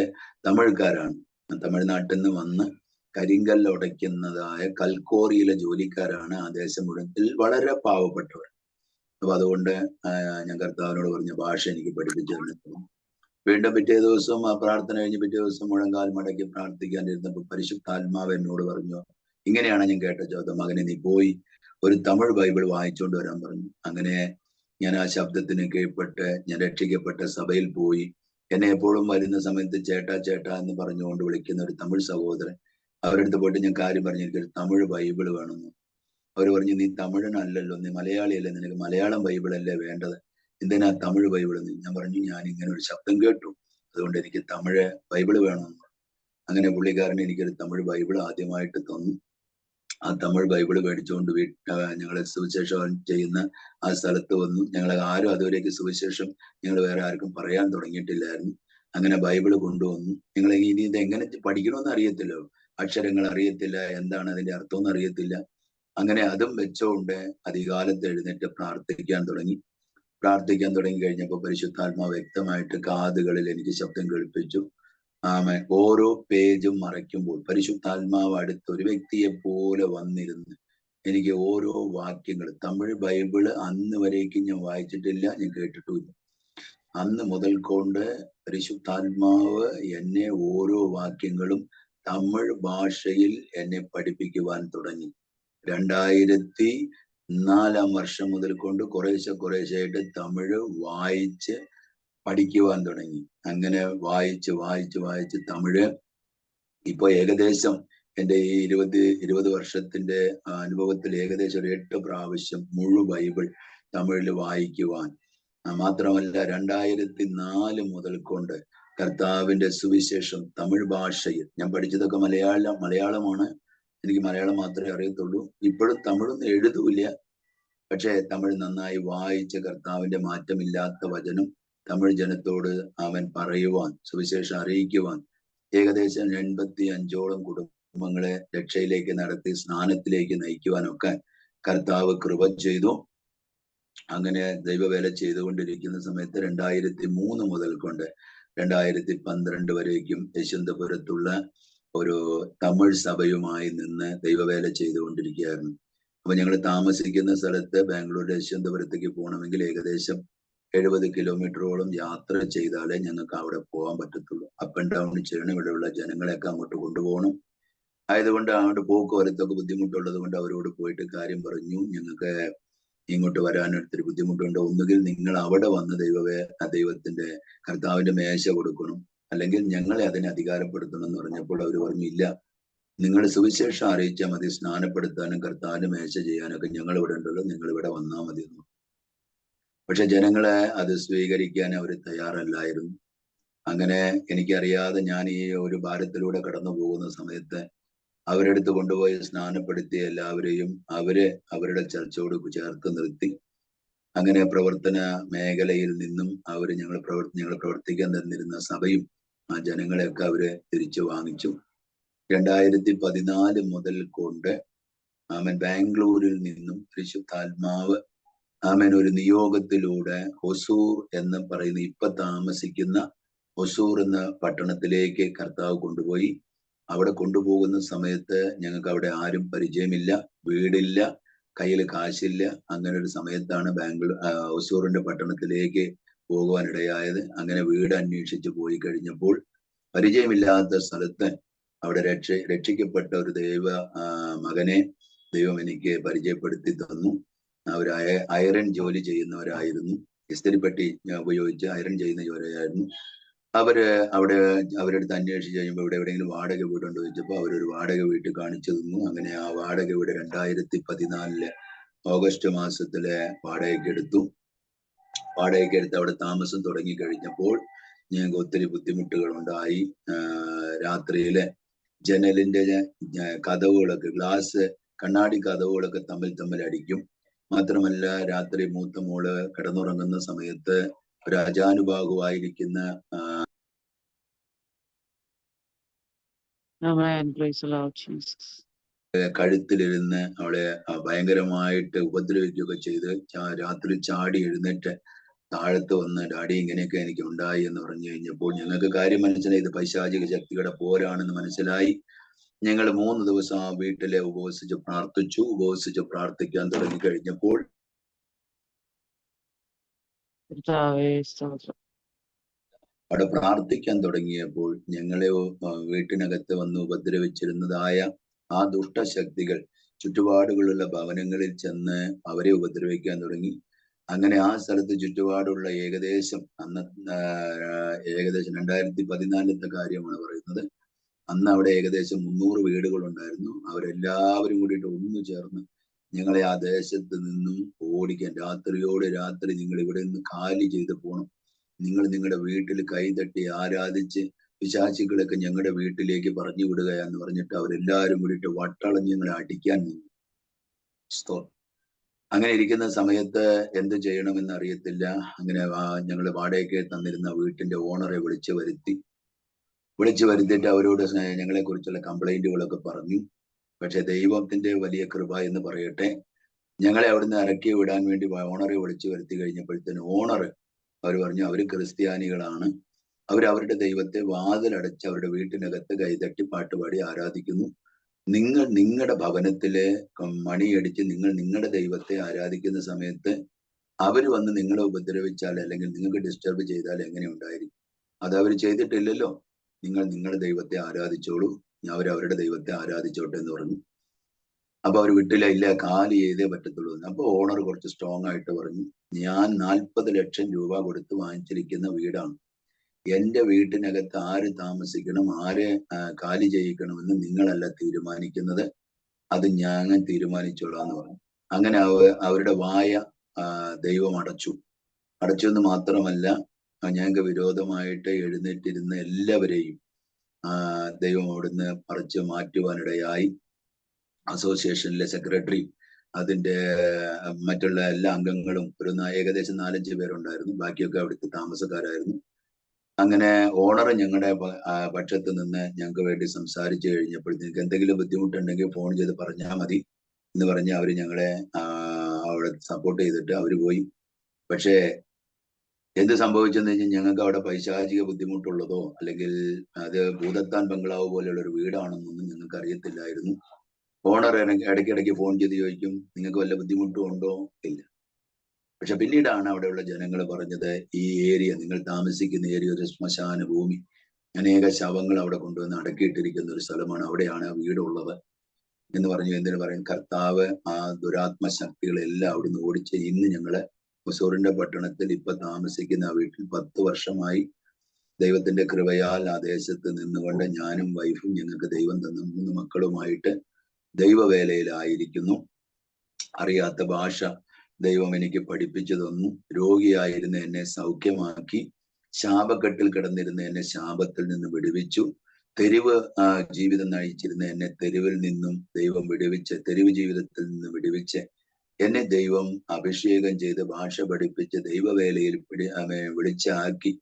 തമിഴ്ക്കാരാണ്. തമിഴ്നാട്ടിൽ നിന്ന് വന്ന് കരിങ്കല്ല് ഉടയ്ക്കുന്നതായ കൽക്കോറിയിലെ ജോലിക്കാരാണ് ആ ദേശം മുഴുവൻ വളരെ പാവപ്പെട്ടവർ. അപ്പൊ അതുകൊണ്ട് ഞാൻ കർത്താവിനോട് പറഞ്ഞ ഭാഷ എനിക്ക് പഠിപ്പിച്ചു തന്നിട്ടുണ്ട്. വീണ്ടും പിറ്റേ ദിവസം ആ പ്രാർത്ഥന കഴിഞ്ഞ് പിറ്റേ ദിവസം മുഴങ്കാൽ മടക്കി പ്രാർത്ഥിക്കാൻ ഇരുന്നപ്പോൾ പരിശുദ്ധാത്മാവ് എന്നോട് പറഞ്ഞു, ഇങ്ങനെയാണ് ഞാൻ കേട്ട ചോദ്യം, മകനെ നീ പോയി ഒരു തമിഴ് ബൈബിൾ വായിച്ചുകൊണ്ട് വരാൻ പറഞ്ഞു. അങ്ങനെ ഞാൻ ആ ശബ്ദത്തിന് കീഴ്പ്പെട്ട് ഞാൻ രക്ഷിക്കപ്പെട്ട സഭയിൽ പോയി. എന്നെ എപ്പോഴും വരുന്ന സമയത്ത് ചേട്ടാ ചേട്ടാ എന്ന് പറഞ്ഞുകൊണ്ട് വിളിക്കുന്ന ഒരു തമിഴ് സഹോദരൻ, അവരുടെ അടുത്ത് പോയിട്ട് ഞാൻ കാര്യം പറഞ്ഞു, എനിക്കൊരു തമിഴ് ബൈബിൾ വേണമെന്ന്. അവർ പറഞ്ഞു, നീ തമിഴനല്ലല്ലോ, നീ മലയാളിയല്ലേ, നിനക്ക് മലയാളം ബൈബിളല്ലേ വേണ്ടത്, എന്തിനാ തമിഴ് ബൈബിൾ? ഞാൻ പറഞ്ഞു, ഞാൻ ഇങ്ങനെ ഒരു ശബ്ദം കേട്ടു, അതുകൊണ്ട് എനിക്ക് തമിഴ് ബൈബിൾ വേണമെന്ന്. അങ്ങനെ പുള്ളിക്കാരൻ എനിക്കൊരു തമിഴ് ബൈബിൾ ആദ്യമായിട്ട് തന്നു. ആ തമിഴ് ബൈബിള് മേടിച്ചുകൊണ്ട് ഞങ്ങളെ സുവിശേഷം ചെയ്യുന്ന ആ സ്ഥലത്ത് വന്നു. ഞങ്ങളെ ആരും അതുവരേക്ക് സുവിശേഷം ഞങ്ങൾ വേറെ ആർക്കും പറയാൻ തുടങ്ങിയിട്ടില്ലായിരുന്നു. അങ്ങനെ ബൈബിള് കൊണ്ടുവന്നു. ഞങ്ങൾ ഇനി ഇത് എങ്ങനെ പഠിക്കണമെന്ന് അറിയത്തില്ലോ, അക്ഷരങ്ങൾ അറിയത്തില്ല, എന്താണ് അതിന്റെ അർത്ഥം അറിയത്തില്ല. അങ്ങനെ അതും വെച്ചുകൊണ്ട് അധികാലത്ത് എഴുന്നേറ്റ് പ്രാർത്ഥിക്കാൻ തുടങ്ങി കഴിഞ്ഞപ്പോൾ പരിശുദ്ധാത്മാവ് വ്യക്തമായിട്ട് കാതുകളിൽ എനിക്ക് ശബ്ദം കേൾപ്പിച്ചു. ആമേൻ. ഓരോ പേജും മറയ്ക്കുമ്പോൾ പരിശുദ്ധാത്മാവ് അടുത്ത് ഒരു വ്യക്തിയെ പോലെ വന്നിരുന്ന് എനിക്ക് ഓരോ വാക്യങ്ങൾ, തമിഴ് ബൈബിള് അന്ന് വരേക്കും ഞാൻ വായിച്ചിട്ടില്ല, ഞാൻ കേട്ടിട്ടുമില്ല. അന്ന് മുതൽ കൊണ്ട് പരിശുദ്ധാത്മാവ് എന്നെ ഓരോ വാക്യങ്ങളും തമിഴ് ഭാഷയിൽ എന്നെ പഠിപ്പിക്കുവാൻ തുടങ്ങി. 2004 വർഷം മുതൽ കൊണ്ട് കുറേശ്ശെയായിട്ട് തമിഴ് വായിച്ച് പഠിക്കുവാൻ തുടങ്ങി. അങ്ങനെ വായിച്ച് തമിഴ് ഇപ്പൊ ഏകദേശം എൻ്റെ ഈ 20 വർഷത്തിന്റെ അനുഭവത്തിൽ ഏകദേശം ഒരു 8 പ്രാവശ്യം മുഴു ബൈബിൾ തമിഴിൽ വായിക്കുവാൻ. മാത്രമല്ല 2004 മുതൽ കൊണ്ട് കർത്താവിന്റെ സുവിശേഷം തമിഴ് ഭാഷയിൽ, ഞാൻ പഠിച്ചതൊക്കെ മലയാളമാണ്, എനിക്ക് മലയാളം മാത്രമേ അറിയത്തുള്ളൂ. ഇപ്പോഴും തമിഴൊന്നും എഴുതൂല, പക്ഷെ തമിഴ് നന്നായി വായിച്ച് കർത്താവിന്റെ മാറ്റമില്ലാത്ത വചനം തമിഴ് ജനത്തോട് അവൻ പറയുവാൻ, സുവിശേഷം അറിയിക്കുവാൻ ഏകദേശം 85ഓളം കുടുംബങ്ങളെ രക്ഷയിലേക്ക് നടത്തി സ്നാനത്തിലേക്ക് നയിക്കുവാനൊക്കെ കർത്താവ് കൃപ ചെയ്തു. അങ്ങനെ ദൈവവേല ചെയ്തുകൊണ്ടിരിക്കുന്ന സമയത്ത് 2003 മുതൽ കൊണ്ട് 2012 വരേക്കും യശന്തപുരത്തുള്ള ഒരു തമിഴ് സഭയുമായി നിന്ന് ദൈവവേല ചെയ്തുകൊണ്ടിരിക്കുകയായിരുന്നു. അപ്പൊ ഞങ്ങൾ താമസിക്കുന്ന സ്ഥലത്ത് ബാംഗ്ലൂർ യശന്തപുരത്തേക്ക് പോകണമെങ്കിൽ ഏകദേശം 70 കിലോമീറ്ററോളം യാത്ര ചെയ്താലേ ഞങ്ങൾക്ക് അവിടെ പോകാൻ പറ്റത്തുള്ളൂ. അപ്പ് ആൻഡ് ഡൗൺ ചെയ്യണം, ഇവിടെയുള്ള ജനങ്ങളെയൊക്കെ അങ്ങോട്ട് കൊണ്ടുപോകണം. ആയതുകൊണ്ട് അങ്ങോട്ട് പോക്കുവരത്തൊക്കെ ബുദ്ധിമുട്ടുള്ളത് കൊണ്ട് അവരോട് പോയിട്ട് കാര്യം പറഞ്ഞു, ഞങ്ങൾക്ക് ഇങ്ങോട്ട് വരാനൊത്തിരി ബുദ്ധിമുട്ടുണ്ട്, ഒന്നുകിൽ നിങ്ങൾ അവിടെ വന്ന് ദൈവത്തിന്റെ കർത്താവിന്റെ മേശ കൊടുക്കണം, അല്ലെങ്കിൽ ഞങ്ങളെ അതിനെ അധികാരപ്പെടുത്തണം എന്ന് പറഞ്ഞപ്പോൾ അവർ പറഞ്ഞു, ഇല്ല, നിങ്ങൾ സുവിശേഷം അറിയിച്ചാൽ മതി, സ്നാനപ്പെടുത്താനും കർത്താവിന്റെ മേശ ചെയ്യാനൊക്കെ ഞങ്ങൾ ഇവിടെ ഉണ്ടല്ലോ, നിങ്ങൾ ഇവിടെ വന്നാൽ മതി എന്ന്. പക്ഷെ ജനങ്ങളെ അത് സ്വീകരിക്കാൻ അവർ തയ്യാറല്ലായിരുന്നു. അങ്ങനെ എനിക്കറിയാതെ ഞാൻ ഈ ഒരു ഭാരത്തിലൂടെ കടന്നു പോകുന്ന സമയത്ത് അവരെടുത്ത് കൊണ്ടുപോയി സ്നാനപ്പെടുത്തി എല്ലാവരെയും അവരുടെ ചർച്ചയോട് ചേർത്ത് നിർത്തി. അങ്ങനെ പ്രവർത്തന മേഖലയിൽ നിന്നും ഞങ്ങൾ പ്രവർത്തിക്കാൻ തന്നിരുന്ന സഭയും ആ ജനങ്ങളെയൊക്കെ അവര് തിരിച്ചു വാങ്ങിച്ചു. 2014 മുതൽ കൊണ്ട് ബാംഗ്ലൂരിൽ നിന്നും പരിശുദ്ധാത്മാവ് ഒരു നിയോഗത്തിലൂടെ ഹൊസൂർ എന്ന് പറയുന്ന ഇപ്പൊ താമസിക്കുന്ന ഹൊസൂർ എന്ന പട്ടണത്തിലേക്ക് കർത്താവ് കൊണ്ടുപോയി. അവിടെ കൊണ്ടുപോകുന്ന സമയത്ത് ഞങ്ങൾക്ക് അവിടെ ആരും പരിചയമില്ല, വീടില്ല, കയ്യിൽ കാശില്ല. അങ്ങനെ ഒരു സമയത്താണ് ഹൊസൂറിന്റെ പട്ടണത്തിലേക്ക് പോകുവാനിടയായത്. അങ്ങനെ വീട് അന്വേഷിച്ച് പോയി കഴിഞ്ഞപ്പോൾ പരിചയമില്ലാത്ത സ്ഥലത്ത് അവിടെ രക്ഷിക്കപ്പെട്ട ഒരു മകനെ ദൈവം എനിക്ക് പരിചയപ്പെടുത്തി തന്നു. അവർ അയറൻ ജോലി ചെയ്യുന്നവരായിരുന്നു, ഇസ്തിരിപ്പെട്ടി ഉപയോഗിച്ച് അയറൻ ചെയ്യുന്നവരായിരുന്നു. അവരുടെ അടുത്ത് അന്വേഷിച്ച് കഴിയുമ്പോൾ ഇവിടെ എവിടെയെങ്കിലും വാടക വീടുണ്ടോ ചോദിച്ചപ്പോൾ അവരൊരു വാടക വീട്ടിൽ കാണിച്ചു തന്നു. അങ്ങനെ ആ വാടക വീട് 2014 ഓഗസ്റ്റ് മാസത്തിലെ വാടകയ്ക്കെടുത്ത് അവിടെ താമസം തുടങ്ങി കഴിഞ്ഞപ്പോൾ ഞങ്ങൾക്ക് ഒത്തിരി ബുദ്ധിമുട്ടുകൾ ഉണ്ടായി. രാത്രിയിലെ ജനലിന്റെ കതവുകളൊക്കെ, കണ്ണാടി കതവുകളൊക്കെ തമ്മിൽ അടിക്കും. മാത്രമല്ല രാത്രി മൂത്ത മോള് കിടന്നുറങ്ങുന്ന സമയത്ത് ഒരു അജാനുബാഹുവായിരിക്കുന്ന കഴുത്തിലിരുന്ന് അവളെ ഭയങ്കരമായിട്ട് ഉപദ്രവിക്കുകയൊക്കെ ചെയ്ത് രാത്രി ചാടി എഴുന്നേറ്റ് താഴത്ത് വന്ന് ഡാഡി ഇങ്ങനെയൊക്കെ എനിക്ക് ഉണ്ടായി എന്ന് പറഞ്ഞു കഴിഞ്ഞപ്പോൾ ഞങ്ങൾക്ക് കാര്യം മനസ്സിലായി, ഇത് പൈശാചിക ശക്തിയുടെ പോരാണെന്ന് മനസ്സിലായി. ഞങ്ങൾ 3 ദിവസം ആ വീട്ടിലെ ഉപവസിച്ച് പ്രാർത്ഥിക്കാൻ തുടങ്ങി കഴിഞ്ഞപ്പോൾ കർത്താവേ സ്തോത്രം. അവിടെ പ്രാർത്ഥിക്കാൻ തുടങ്ങിയപ്പോൾ ഞങ്ങളെ വീട്ടിനകത്ത് വന്ന് ഉപദ്രവിച്ചിരുന്നതായ ആ ദുഷ്ടശക്തികൾ ചുറ്റുപാടുകളുള്ള ഭവനങ്ങളിൽ ചെന്ന് അവരെ ഉപദ്രവിക്കാൻ തുടങ്ങി. അങ്ങനെ ആ സ്ഥലത്ത് ചുറ്റുപാടുള്ള ഏകദേശം 2014 കാര്യമാണ് പറയുന്നത്. അന്ന് അവിടെ ഏകദേശം 300 വീടുകൾ ഉണ്ടായിരുന്നു. അവരെല്ലാവരും കൂടിയിട്ട് ഒന്നു ചേർന്ന് ഞങ്ങളെ ആ ദേശത്ത് നിന്നും ഓടിക്കാൻ, രാത്രിയോട് രാത്രി നിങ്ങൾ ഇവിടെ നിന്ന് കാലി ചെയ്ത് പോകണം, നിങ്ങൾ നിങ്ങളുടെ വീട്ടിൽ കൈതട്ടി ആരാധിച്ച് പിശാചുക്കളൊക്കെ ഞങ്ങളുടെ വീട്ടിലേക്ക് പറഞ്ഞു വിടുക എന്ന് പറഞ്ഞിട്ട് അവരെല്ലാവരും കൂടിയിട്ട് വട്ടളഞ്ഞ് ഞങ്ങളെ അടിക്കാൻ നിന്നു. അങ്ങനെ ഇരിക്കുന്ന സമയത്ത് എന്ത് ചെയ്യണമെന്ന് അറിയത്തില്ല. അങ്ങനെ ഞങ്ങൾ വാടകയ്ക്ക് തന്നിരുന്ന വീട്ടിന്റെ ഓണറെ വിളിച്ചു വരുത്തിയിട്ട് അവരോട് ഞങ്ങളെ കുറിച്ചുള്ള കംപ്ലൈന്റുകളൊക്കെ പറഞ്ഞു. പക്ഷെ ദൈവത്തിന്റെ വലിയ കൃപ എന്ന് പറയട്ടെ, ഞങ്ങളെ അവിടുന്ന് ഇറക്കി വിടാൻ വേണ്ടി ഓണറെ വിളിച്ചു വരുത്തി കഴിഞ്ഞപ്പോഴത്തേന് ഓണർ അവർ പറഞ്ഞു അവര് ക്രിസ്ത്യാനികളാണ്, അവരുടെ ദൈവത്തെ വാതിലടച്ച് അവരുടെ വീട്ടിനകത്ത് കൈതട്ടി പാട്ടുപാടി ആരാധിക്കുന്നു. നിങ്ങൾ നിങ്ങളുടെ ഭവനത്തില് മണിയടിച്ച് നിങ്ങൾ നിങ്ങളുടെ ദൈവത്തെ ആരാധിക്കുന്ന സമയത്ത് അവർ വന്ന് നിങ്ങളെ ഉപദ്രവിച്ചാൽ അല്ലെങ്കിൽ നിങ്ങൾക്ക് ഡിസ്റ്റർബ് ചെയ്താൽ എങ്ങനെ ഉണ്ടായിരിക്കും? അത് അവർ ചെയ്തിട്ടില്ലല്ലോ. നിങ്ങൾ നിങ്ങളുടെ ദൈവത്തെ ആരാധിച്ചോളൂ, അവരവരുടെ ദൈവത്തെ ആരാധിച്ചോട്ടെ എന്ന് പറഞ്ഞു. അപ്പൊ അവർ വിട്ടില്ല, ഇല്ല കാലി ചെയ്തേ പറ്റത്തുള്ളൂ. അപ്പൊ ഓണർ കുറച്ച് സ്ട്രോങ് ആയിട്ട് പറഞ്ഞു, ഞാൻ 40 ലക്ഷം രൂപ കൊടുത്ത് വാങ്ങിച്ചിരിക്കുന്ന വീടാണ്, എന്റെ വീട്ടിനകത്ത് ആര് താമസിക്കണം, ആരെ കാലി ചെയ്യിക്കണമെന്ന് നിങ്ങളല്ല തീരുമാനിക്കുന്നത്, അത് ഞാൻ തീരുമാനിച്ചോളാന്ന് പറഞ്ഞു. അങ്ങനെ അവരുടെ വായ ദൈവം അടച്ചു എന്ന് മാത്രമല്ല, ഞങ്ങൾക്ക് വിരോധമായിട്ട് എഴുന്നേറ്റിരുന്ന എല്ലാവരെയും ദൈവം അവിടുന്ന് പറിച്ച് മാറ്റുവാനിടയായി. അസോസിയേഷനിലെ സെക്രട്ടറി, അതിന്റെ മറ്റുള്ള എല്ലാ അംഗങ്ങളും ഏകദേശം 4-5 പേരുണ്ടായിരുന്നു. ബാക്കിയൊക്കെ അവിടുത്തെ താമസക്കാരായിരുന്നു. അങ്ങനെ ഓണർ ഞങ്ങളുടെ പക്ഷത്ത് നിന്ന് ഞങ്ങൾക്ക് വേണ്ടി സംസാരിച്ചു കഴിഞ്ഞപ്പോഴത്തേക്ക് എന്തെങ്കിലും ബുദ്ധിമുട്ടുണ്ടെങ്കിൽ ഫോൺ ചെയ്ത് പറഞ്ഞാൽ മതി എന്ന് പറഞ്ഞ് അവര് ഞങ്ങളെ അവിടെ സപ്പോർട്ട് ചെയ്തിട്ട് അവര് പോയി. പക്ഷേ എന്ത് സംഭവിച്ചെന്ന് കഴിഞ്ഞാൽ ഞങ്ങൾക്ക് അവിടെ പൈശാചിക ബുദ്ധിമുട്ടുള്ളതോ അല്ലെങ്കിൽ അത് ഭൂതത്താൻ ബംഗ്ലാവ് പോലെയുള്ള ഒരു വീടാണെന്നൊന്നും ഞങ്ങൾക്ക് അറിയത്തില്ലായിരുന്നു. ഓണർ ഇടയ്ക്കിടയ്ക്ക് ഫോൺ ചെയ്ത് ചോദിക്കും, നിങ്ങൾക്ക് വല്ല ബുദ്ധിമുട്ടും ഉണ്ടോ? ഇല്ല. പക്ഷെ പിന്നീടാണ് അവിടെയുള്ള ജനങ്ങൾ പറഞ്ഞത്, ഈ ഏരിയ, നിങ്ങൾ താമസിക്കുന്ന ഏരിയ ഒരു ശ്മശാന ഭൂമി, അനേക ശവങ്ങൾ അവിടെ കൊണ്ടുവന്ന് അടക്കിയിട്ടിരിക്കുന്ന ഒരു സ്ഥലമാണ്, അവിടെയാണ് ആ വീടുള്ളത് എന്ന് പറഞ്ഞു. എന്തിനു പറയും, കർത്താവ് ആ ദുരാത്മ ശക്തികളെല്ലാം അവിടുന്ന് ഓടിച്ച് ഇന്ന് ഞങ്ങള് മുസൂറിന്റെ പട്ടണത്തിൽ ഇപ്പൊ താമസിക്കുന്ന ആ വീട്ടിൽ 10 വർഷമായി ദൈവത്തിന്റെ കൃപയാൽ ആ ദേശത്ത് നിന്നുകൊണ്ട് ഞാനും വൈഫും ഞങ്ങൾക്ക് ദൈവം തന്ന 3 മക്കളുമായിട്ട് ദൈവവേലയിലായിരിക്കുന്നു. അറിയാത്ത ഭാഷ ദൈവം എനിക്ക് പഠിപ്പിച്ചു തന്നു. രോഗിയായിരുന്ന എന്നെ സൗഖ്യമാക്കി, ശാപക്കെട്ടിൽ കിടന്നിരുന്ന എന്നെ ശാപത്തിൽ നിന്ന് വിടുവിച്ചു. തെരുവ് ജീവിതം നയിച്ചിരുന്ന എന്നെ തെരുവിൽ നിന്നും ദൈവം വിടുവിച്ച്, തെരുവ് ജീവിതത്തിൽ നിന്ന് വിടുവിച്ച് എന്നെ ദൈവം അഭിഷേകം ചെയ്ത് ഭാഷ പഠിപ്പിച്ച് ദൈവവേലയിൽ വിളിച്ചാക്കി.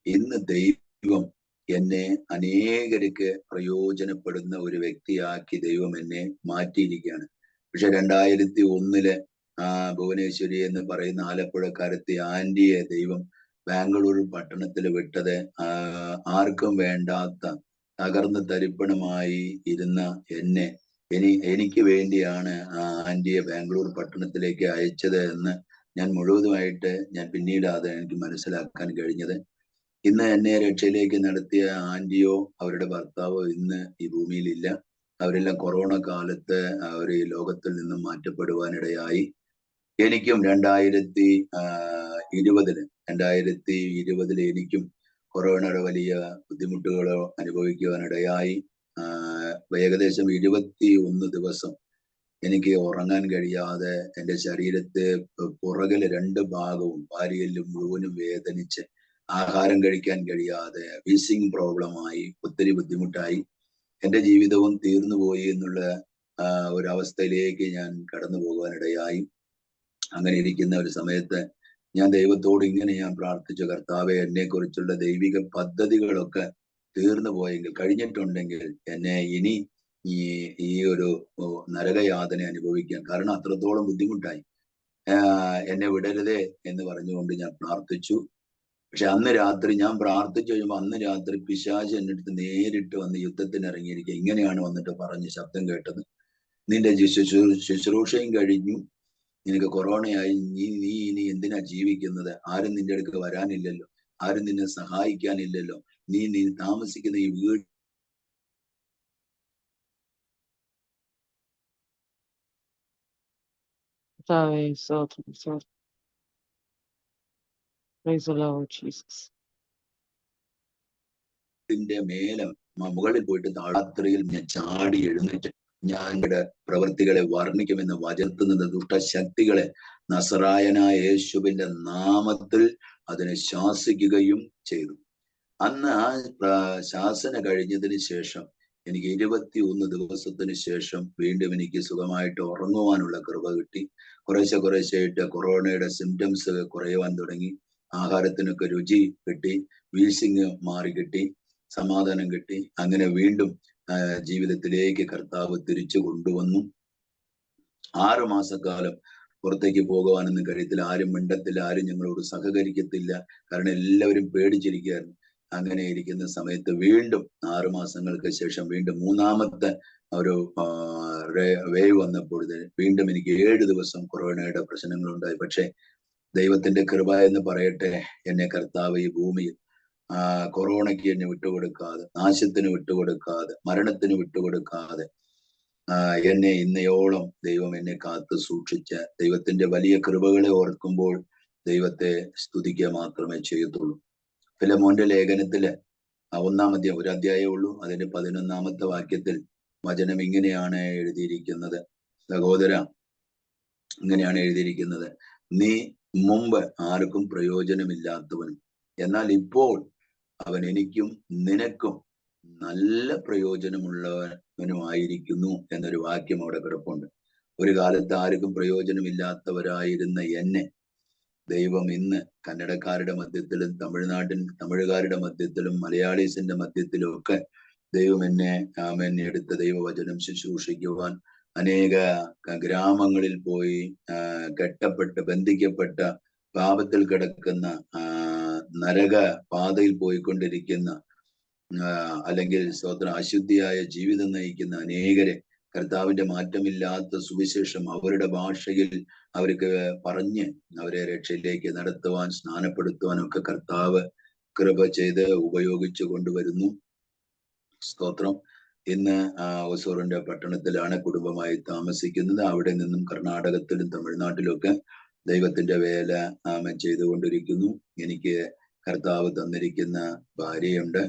ഇന്ന് ദൈവം എന്നെ അനേകർക്ക് പ്രയോജനപ്പെടുന്ന ഒരു വ്യക്തിയാക്കി ദൈവം എന്നെ മാറ്റിയിരിക്കുകയാണ്. പക്ഷെ 2001 ഭുവനേശ്വരി എന്ന് പറയുന്ന ആലപ്പുഴക്കാരത്തി ആന്റിയെ ദൈവം ബാംഗ്ലൂർ പട്ടണത്തിൽ വിട്ടത് ആർക്കും വേണ്ടാത്ത തകർന്ന് തരിപ്പണമായി ഇരുന്ന എന്നെ എനിക്ക് വേണ്ടിയാണ് ആന്റിയെ ബാംഗ്ലൂർ പട്ടണത്തിലേക്ക് അയച്ചത് എന്ന് ഞാൻ മുഴുവനുമായിട്ട് പിന്നീട് അത് എനിക്ക് മനസ്സിലാക്കാൻ കഴിഞ്ഞത്. ഇന്ന് എന്നെ രക്ഷയിലേക്ക് നടത്തിയ ആന്റിയോ അവരുടെ ഭർത്താവോ ഇന്ന് ഈ ഭൂമിയിലില്ല. അവരെല്ലാം കൊറോണ കാലത്ത് അവർ ഈ ലോകത്തിൽ നിന്നും മാറ്റപ്പെടുവാനിടയായി. എനിക്കും 2020 എനിക്കും കൊറോണയുടെ വലിയ ബുദ്ധിമുട്ടുകളോ അനുഭവിക്കുവാനിടയായി. ഏകദേശം 21 ദിവസം എനിക്ക് ഉറങ്ങാൻ കഴിയാതെ എൻ്റെ ശരീരത്തെ പുറകിലെ 2 ഭാഗവും വാരിയെല്ലും മുഴുവനും വേദനിച്ച് ആഹാരം കഴിക്കാൻ കഴിയാതെ വീസിങ് പ്രോബ്ലമായി ഒത്തിരി ബുദ്ധിമുട്ടായി. എൻ്റെ ജീവിതവും തീർന്നുപോയി എന്നുള്ള ഒരവസ്ഥയിലേക്ക് ഞാൻ കടന്നു പോകുവാനിടയായി. അങ്ങനെ ഇരിക്കുന്ന ഒരു സമയത്ത് ഞാൻ ദൈവത്തോട് ഇങ്ങനെ ഞാൻ പ്രാർത്ഥിച്ചു, കർത്താവെ, എന്നെ കുറിച്ചുള്ള ദൈവിക പദ്ധതികളൊക്കെ തീർന്നു പോയെങ്കിൽ, കഴിഞ്ഞിട്ടുണ്ടെങ്കിൽ എന്നെ ഇനി ഈ ഒരു നരകയാതന അനുഭവിക്കാൻ, കാരണം അത്രത്തോളം ബുദ്ധിമുട്ടായി, എന്നെ വിടരുതേ എന്ന് പറഞ്ഞുകൊണ്ട് ഞാൻ പ്രാർത്ഥിച്ചു. പക്ഷെ അന്ന് രാത്രി ഞാൻ പ്രാർത്ഥിച്ചു കഴിയുമ്പോൾ അന്ന് രാത്രി പിശാച് എന്റെ അടുത്ത് നേരിട്ട് വന്ന് യുദ്ധത്തിന് ഇറങ്ങിയിരിക്കുക. ഇങ്ങനെയാണ് വന്നിട്ട് പറഞ്ഞ് ശബ്ദം കേട്ടത്, നിന്റെ ശുശ്രൂഷയും കഴിഞ്ഞു, നിനക്ക് കൊറോണയായി, നീ ഇനി എന്തിനാ ജീവിക്കുന്നത്? ആരും നിന്റെ അടുക്ക് വരാനില്ലല്ലോ, ആരും നിന്നെ സഹായിക്കാനില്ലല്ലോ, നീ താമസിക്കുന്ന ഈ വീട് കർത്താവേ സ്തോത്രം സ്തോത്രം. Praise the Lord Jesus. മേലെ മുകളിൽ പോയിട്ട് രാത്രിയിൽ ഞാൻ ചാടി എഴുന്നേറ്റ് ഞാൻ പ്രവൃത്തികളെ വർണ്ണിക്കുമെന്ന് വചനത്തുനിന്ന് ദുഷ്ടശക്തികളെ നസറായനായ യേശുവിന്റെ നാമത്തിൽ അതിനെ ശാസിക്കുകയും ചെയ്തു. അന്ന് ആ ശാസന കഴിഞ്ഞതിന് ശേഷം എനിക്ക് 21 ദിവസത്തിന് ശേഷം വീണ്ടും എനിക്ക് സുഖമായിട്ട് ഉറങ്ങുവാനുള്ള കൃപ കിട്ടി. കുറേശ്ശെയായിട്ട് കൊറോണയുടെ സിംറ്റംസ് കുറയുവാൻ തുടങ്ങി, ആഹാരത്തിനൊക്കെ രുചി കിട്ടി, വീസിങ് മാറി കിട്ടി, സമാധാനം കിട്ടി. അങ്ങനെ വീണ്ടും ജീവിതത്തിലേക്ക് കർത്താവ് തിരിച്ചു കൊണ്ടുവന്നു. 6 മാസക്കാലം പുറത്തേക്ക് പോകുവാനൊന്നും കഴിയത്തില്ല, ആരും മിണ്ടത്തില്ല, ആരും ഞങ്ങളോട് സഹകരിക്കത്തില്ല, കാരണം എല്ലാവരും പേടിച്ചിരിക്കുകയായിരുന്നു. അങ്ങനെ ഇരിക്കുന്ന സമയത്ത് വീണ്ടും 6 മാസങ്ങൾക്ക് ശേഷം വീണ്ടും 3ാമത്തെ ഒരു വേവ് വന്നപ്പോൾ വീണ്ടും എനിക്ക് 7 ദിവസം കൊറോണയുടെ പ്രശ്നങ്ങളുണ്ടായി. പക്ഷെ ദൈവത്തിന്റെ കൃപ എന്ന് പറയട്ടെ, എന്നെ കർത്താവ് ഈ ഭൂമിയിൽ കൊറോണയ്ക്ക് എന്നെ വിട്ടുകൊടുക്കാതെ, നാശത്തിന് വിട്ടുകൊടുക്കാതെ, മരണത്തിന് വിട്ടുകൊടുക്കാതെ എന്നെ ഇന്നയോളം ദൈവം എന്നെ കാത്തു സൂക്ഷിച്ച ദൈവത്തിന്റെ വലിയ കൃപകളെ ഓർക്കുമ്പോൾ ദൈവത്തെ സ്തുതിക്കുക മാത്രമേ ചെയ്യത്തുള്ളൂ. ഫിലെമോന്റെ ലേഖനത്തില് 1-ാം അധ്യായം, ഒരു അധ്യായമേ ഉള്ളൂ, അതിന്റെ 11-ാമത്തെ വാക്യത്തിൽ വചനം ഇങ്ങനെയാണ് എഴുതിയിരിക്കുന്നത്. സഹോദര, ഇങ്ങനെയാണ് എഴുതിയിരിക്കുന്നത്, നീ മുമ്പ് ആർക്കും പ്രയോജനമില്ലാത്തവനും എന്നാൽ ഇപ്പോൾ അവൻ എനിക്കും നിനക്കും നല്ല പ്രയോജനമുള്ളവനുമായിരിക്കുന്നു എന്നൊരു വാക്യം അവിടെ കിടപ്പുണ്ട്. ഒരു കാലത്ത് ആർക്കും പ്രയോജനമില്ലാത്തവരായിരുന്ന എന്നെ ദൈവം ഇന്ന് കന്നഡക്കാരുടെ മധ്യത്തിലും തമിഴുകാരുടെ മധ്യത്തിലും മലയാളീസിന്റെ മധ്യത്തിലും ഒക്കെ ദൈവം എന്നെ എടുത്ത ദൈവവചനം ശുശ്രൂഷിക്കുവാൻ അനേക ഗ്രാമങ്ങളിൽ പോയി കെട്ടപ്പെട്ട് ബന്ധിക്കപ്പെട്ട പാപത്തിൽ കിടക്കുന്ന നരക പാതയിൽ പോയിക്കൊണ്ടിരിക്കുന്ന അല്ലെങ്കിൽ സ്വതന്ത്ര അശുദ്ധിയായ ജീവിതം നയിക്കുന്ന അനേകരെ കർത്താവിന്റെ മാറ്റമില്ലാത്ത സുവിശേഷം അവരുടെ ഭാഷയിൽ അവർക്ക് പറഞ്ഞ് അവരെ രക്ഷയിലേക്ക് നടത്തുവാൻ, സ്നാനപ്പെടുത്തുവാൻ ഒക്കെ കർത്താവ് കൃപ ചെയ്ത് ഉപയോഗിച്ചു കൊണ്ടുവരുന്നു. സ്തോത്രം. ഇന്ന് ഒസൂറിന്റെ പട്ടണത്തിലാണ് കുടുംബമായി താമസിക്കുന്നത്. അവിടെ നിന്നും കർണാടകത്തിലും തമിഴ്നാട്ടിലും ഒക്കെ ദൈവത്തിന്റെ വേല ചെയ്തുകൊണ്ടിരിക്കുന്നു. എനിക്ക് കർത്താവ് തന്നിരിക്കുന്ന ഭാര്യയുണ്ട്,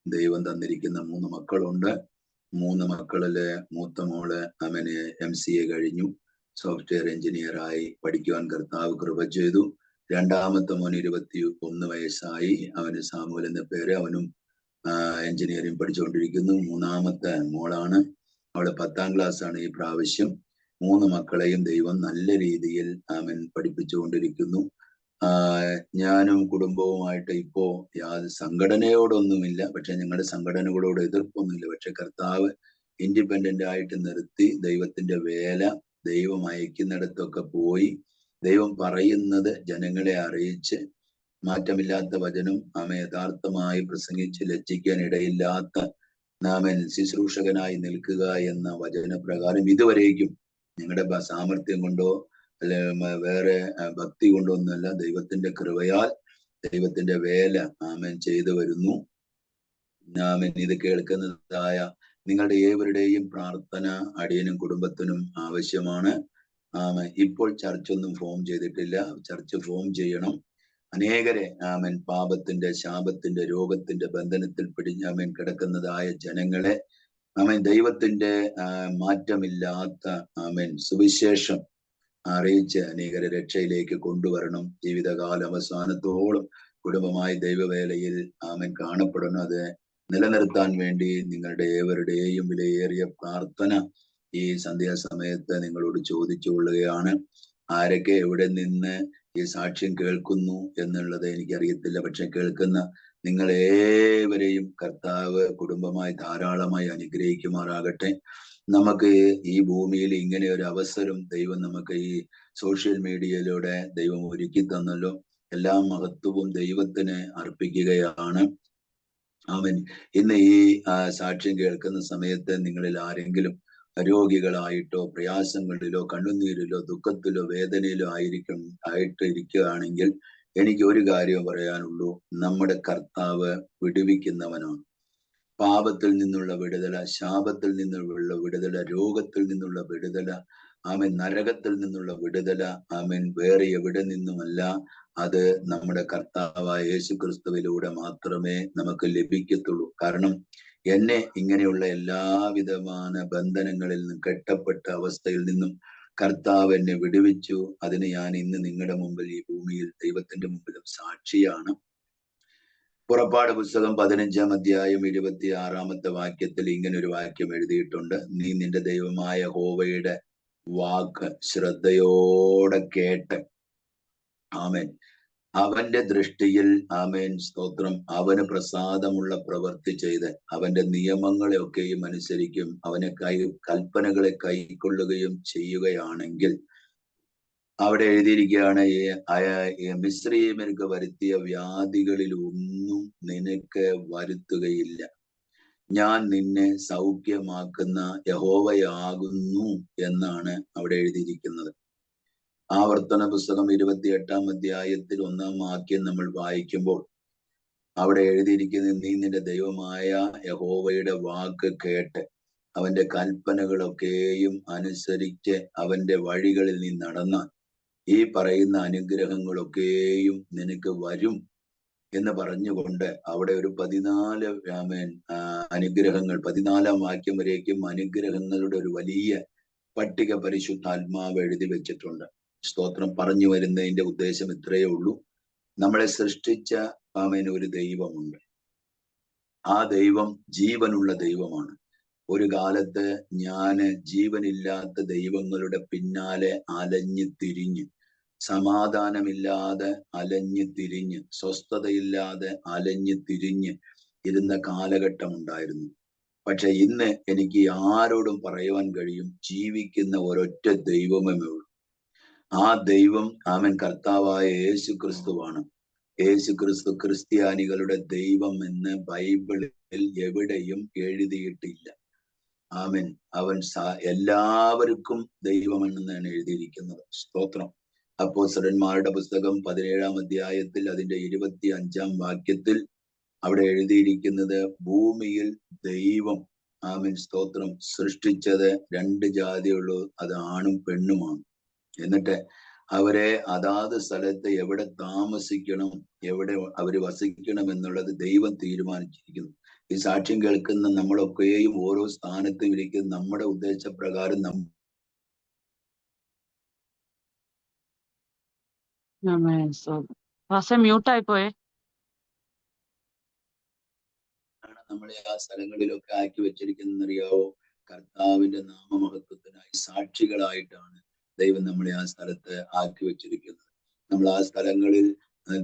ദൈവം തന്നിരിക്കുന്ന 3 മക്കളുണ്ട്. 3 മക്കളിലെ മൂത്ത മോള് MCA കഴിഞ്ഞു, സോഫ്റ്റ്വെയർ എഞ്ചിനീയർ ആയി പഠിക്കുവാൻ കർത്താവ് കൃപ ചെയ്തു. 2ാമത്തെ മോൻ 21 വയസ്സായി, അവന് സാമുവൽ എന്ന പേര്, അവനും എഞ്ചിനീയറിംഗ് പഠിച്ചുകൊണ്ടിരിക്കുന്നു. 3ാമത്തെ മോളാണ്, അവള് 10ാം ക്ലാസ് ആണ് ഈ പ്രാവശ്യം. 3 മക്കളെയും ദൈവം നല്ല രീതിയിൽ പഠിപ്പിച്ചുകൊണ്ടിരിക്കുന്നു. ഞാനും കുടുംബവുമായിട്ട് ഇപ്പോ യാതൊരു സംഘടനയോടൊന്നുമില്ല, പക്ഷെ ഞങ്ങളുടെ സംഘടനകളോട് എതിർപ്പൊന്നുമില്ല. പക്ഷെ കർത്താവ് ഇൻഡിപെൻഡന്റ് ആയിട്ട് നിർത്തി ദൈവത്തിന്റെ വേല ദൈവം അയക്കുന്നിടത്തൊക്കെ പോയി ദൈവം പറയുന്നത് ജനങ്ങളെ അറിയിച്ച് മാറ്റമില്ലാത്ത വചനം യഥാർത്ഥമായി പ്രസംഗിച്ച് ലജ്ജിക്കാൻ ഇടയില്ലാത്ത ശുശ്രൂഷകനായി നിൽക്കുക എന്ന വചനപ്രകാരം ഇതുവരേക്കും ഞങ്ങളുടെ സാമർത്ഥ്യം കൊണ്ടോ അല്ലെ വേറെ ഭക്തി കൊണ്ടൊന്നുമല്ല, ദൈവത്തിന്റെ കൃപയാൽ ദൈവത്തിന്റെ വേല ചെയ്തു വരുന്നു. ഇത് കേൾക്കുന്നതായ നിങ്ങളുടെ ഏവരുടെയും പ്രാർത്ഥന അടിയനും കുടുംബത്തിനും ആവശ്യമാണ്. ഇപ്പോൾ ചർച്ചൊന്നും ഫോം ചെയ്തിട്ടില്ല, ചർച്ച് ഫോം ചെയ്യണം. അനേകരെ പാപത്തിന്റെ, ശാപത്തിന്റെ, രോഗത്തിന്റെ ബന്ധനത്തിൽ കിടക്കുന്നതായ ജനങ്ങളെ ദൈവത്തിന്റെ മാറ്റമില്ലാത്ത സുവിശേഷം അറിയിച്ച് അനേകരെ രക്ഷയിലേക്ക് കൊണ്ടുവരണം. ജീവിതകാല അവസാനത്തോളം കുടുംബമായി ദൈവവേലയിൽ കാണപ്പെടണം. അത് നിലനിർത്താൻ വേണ്ടി നിങ്ങളുടെ ഏവരുടെയും വിലയേറിയ പ്രാർത്ഥന ഈ സന്ധ്യാസമയത്ത് നിങ്ങളോട് ചോദിച്ചുകൊള്ളുകയാണ്. ആരൊക്കെ എവിടെ നിന്ന് ഈ സാക്ഷ്യം കേൾക്കുന്നു എന്നുള്ളത് എനിക്കറിയത്തില്ല, പക്ഷെ കേൾക്കുന്ന നിങ്ങളേവരെയും കർത്താവ് കുടുംബമായി ധാരാളമായി അനുഗ്രഹിക്കുമാറാകട്ടെ. നമുക്ക് ഈ ഭൂമിയിൽ ഇങ്ങനെ ഒരു അവസരം ദൈവം നമുക്ക് ഈ സോഷ്യൽ മീഡിയയിലൂടെ ദൈവം ഒരുക്കി തന്നല്ലോ. എല്ലാ മഹത്വവും ദൈവത്തിന് അർപ്പിക്കുകയാണ്. ആമേൻ. ഇന്ന് ഈ സാക്ഷ്യം കേൾക്കുന്ന സമയത്ത് നിങ്ങളിൽ ആരെങ്കിലും രോഗികളായിട്ടോ പ്രയാസങ്ങളിലോ കണ്ണുനീരിലോ ദുഃഖത്തിലോ വേദനയിലോ ഇരിക്കുകയാണെങ്കിൽ എനിക്ക് ഒരു കാര്യം പറയാനുള്ളൂ. നമ്മുടെ കർത്താവ് വിടുവിക്കുന്നവനാണ്. പാപത്തിൽ നിന്നുള്ള വിടുതല, ശാപത്തിൽ നിന്നുള്ള വിടുതല, രോഗത്തിൽ നിന്നുള്ള വിടുതല, ആമേൻ, നരകത്തിൽ നിന്നുള്ള വിടുതല, ആമേൻ, വേറെ എവിടെ നിന്നുമല്ല. അത് നമ്മുടെ കർത്താവായ യേശു ക്രിസ്തുവിലൂടെ മാത്രമേ നമുക്ക് ലഭിക്കത്തുള്ളൂ. കാരണം എന്നെ ഇങ്ങനെയുള്ള എല്ലാവിധமான ബന്ധനങ്ങളിൽ നിന്നും കെട്ടപ്പെട്ട അവസ്ഥയിൽ നിന്നും കർത്താവ് എന്നെ വിടുവിച്ചു. അതിന് ഞാൻ ഇന്ന് നിങ്ങളുടെ മുമ്പിൽ ഈ ഭൂമിയിൽ ദൈവത്തിന്റെ മുമ്പിലും സാക്ഷിയാണ്. പുറപ്പാട് പുസ്തകം 15-ാം അധ്യായം 26-ാമത്തെ വാക്യത്തിൽ ഇങ്ങനെ ഒരു വാക്യം എഴുതിയിട്ടുണ്ട്. നീ നിന്റെ ദൈവമായ യഹോവയുടെ വാക്ക് ശ്രദ്ധയോടെ കേട്ട്, ആമേൻ, അവന്റെ ദൃഷ്ടിയിൽ, ആമേൻ, സ്തോത്രം, അവന് പ്രസാദമുള്ള പ്രവൃത്തി ചെയ്ത് അവന്റെ നിയമങ്ങളെ ഒക്കെയും അനുസരിക്കും, അവനെ കൽപ്പനകളെ കൈക്കൊള്ളുകയും ചെയ്യുകയാണെങ്കിൽ, അവിടെ എഴുതിയിരിക്കുകയാണ്, മിസ്രയീമ്യർക്ക് വരുത്തിയ വ്യാധികളിൽ ഒന്നും നിനക്ക് വരുത്തുകയില്ല. ഞാൻ നിന്നെ സൗഖ്യമാക്കുന്ന യഹോവയാകുന്നു എന്നാണ് അവിടെ എഴുതിയിരിക്കുന്നത്. ആവർത്തന പുസ്തകം 28-ാം അധ്യായത്തിൽ 1-ാം വാക്യം നമ്മൾ വായിക്കുമ്പോൾ അവിടെ എഴുതിയിരിക്കുന്നത്, നീ നിന്റെ ദൈവമായ യഹോവയുടെ വാക്ക് കേട്ട് അവന്റെ കൽപ്പനകളൊക്കെയും അനുസരിച്ച് അവന്റെ വഴികളിൽ നീ നടന്നാൽ ഈ പറയുന്ന അനുഗ്രഹങ്ങളൊക്കെയും നിനക്ക് വരും എന്ന് പറഞ്ഞുകൊണ്ട് അവിടെ ഒരു 14 അനുഗ്രഹങ്ങൾ, 14-ാം വാക്യം വരേക്കും അനുഗ്രഹങ്ങളുടെ ഒരു വലിയ പട്ടിക പരിശുദ്ധാത്മാവ് എഴുതി വെച്ചിട്ടുണ്ട്. സ്തോത്രം. പറഞ്ഞു വരുന്നതിന്റെ ഉദ്ദേശം ഇത്രയേ ഉള്ളൂ. നമ്മളെ സൃഷ്ടിച്ച ഒരു ദൈവമുണ്ട്. ആ ദൈവം ജീവനുള്ള ദൈവമാണ്. ഒരു കാലത്ത് ഞാന് ജീവനില്ലാത്ത ദൈവങ്ങളുടെ പിന്നാലെ അലഞ്ഞു തിരിഞ്ഞ്, സമാധാനമില്ലാതെ അലഞ്ഞു തിരിഞ്ഞ്, സ്വസ്ഥതയില്ലാതെ അലഞ്ഞു തിരിഞ്ഞ് ഇരുന്ന കാലഘട്ടം ഉണ്ടായിരുന്നു. പക്ഷെ ഇന്ന് എനിക്ക് ആരോടും പറയുവാൻ കഴിയും, ജീവിക്കുന്ന ഒരൊറ്റ ദൈവമേ ഉള്ളൂ. ആ ദൈവം, ആമൻ, കർത്താവായ യേശു ക്രിസ്തുവാണ്. യേശു ക്രിസ്തു ക്രിസ്ത്യാനികളുടെ ദൈവം എന്ന് ബൈബിളിൽ എവിടെയും എഴുതിയിട്ടില്ല. ആമൻ. അവൻ എല്ലാവർക്കും ദൈവമെന്നാണ് എഴുതിയിരിക്കുന്നത്. സ്തോത്രം. അപ്പോസ്തലന്മാരുടെ പുസ്തകം 17-ാം അധ്യായത്തിൽ അതിന്റെ 25-ാം വാക്യത്തിൽ അവിടെ എഴുതിയിരിക്കുന്നത്, ഭൂമിയിൽ ദൈവം, ആമൻ, സ്തോത്രം, സൃഷ്ടിച്ചത് 2 ജാതിയുള്ളൂ, അത് ആണും പെണ്ണുമാണ്. എന്നിട്ട് അവരെ അതാത് സ്ഥലത്ത് എവിടെ താമസിക്കണം, എവിടെ അവര് വസിക്കണം എന്നുള്ളത് ദൈവം തീരുമാനിച്ചിരിക്കുന്നു. ഈ സാക്ഷ്യം കേൾക്കുന്ന നമ്മളൊക്കെയും ഓരോ സ്ഥാനത്തും ഇരിക്കുന്ന നമ്മുടെ ഉദ്ദേശപ്രകാരം നമ്മളെ ആ സ്ഥലങ്ങളിലൊക്കെ ആക്കി വെച്ചിരിക്കുന്നറിയാവോ? കർത്താവിന്റെ നാമമഹത്വത്തിനായി സാക്ഷികളായിട്ടാണ് ദൈവം നമ്മളെ ആ സ്ഥലത്ത് ആക്കി വെച്ചിരിക്കുന്നത്. നമ്മൾ ആ സ്ഥലങ്ങളിൽ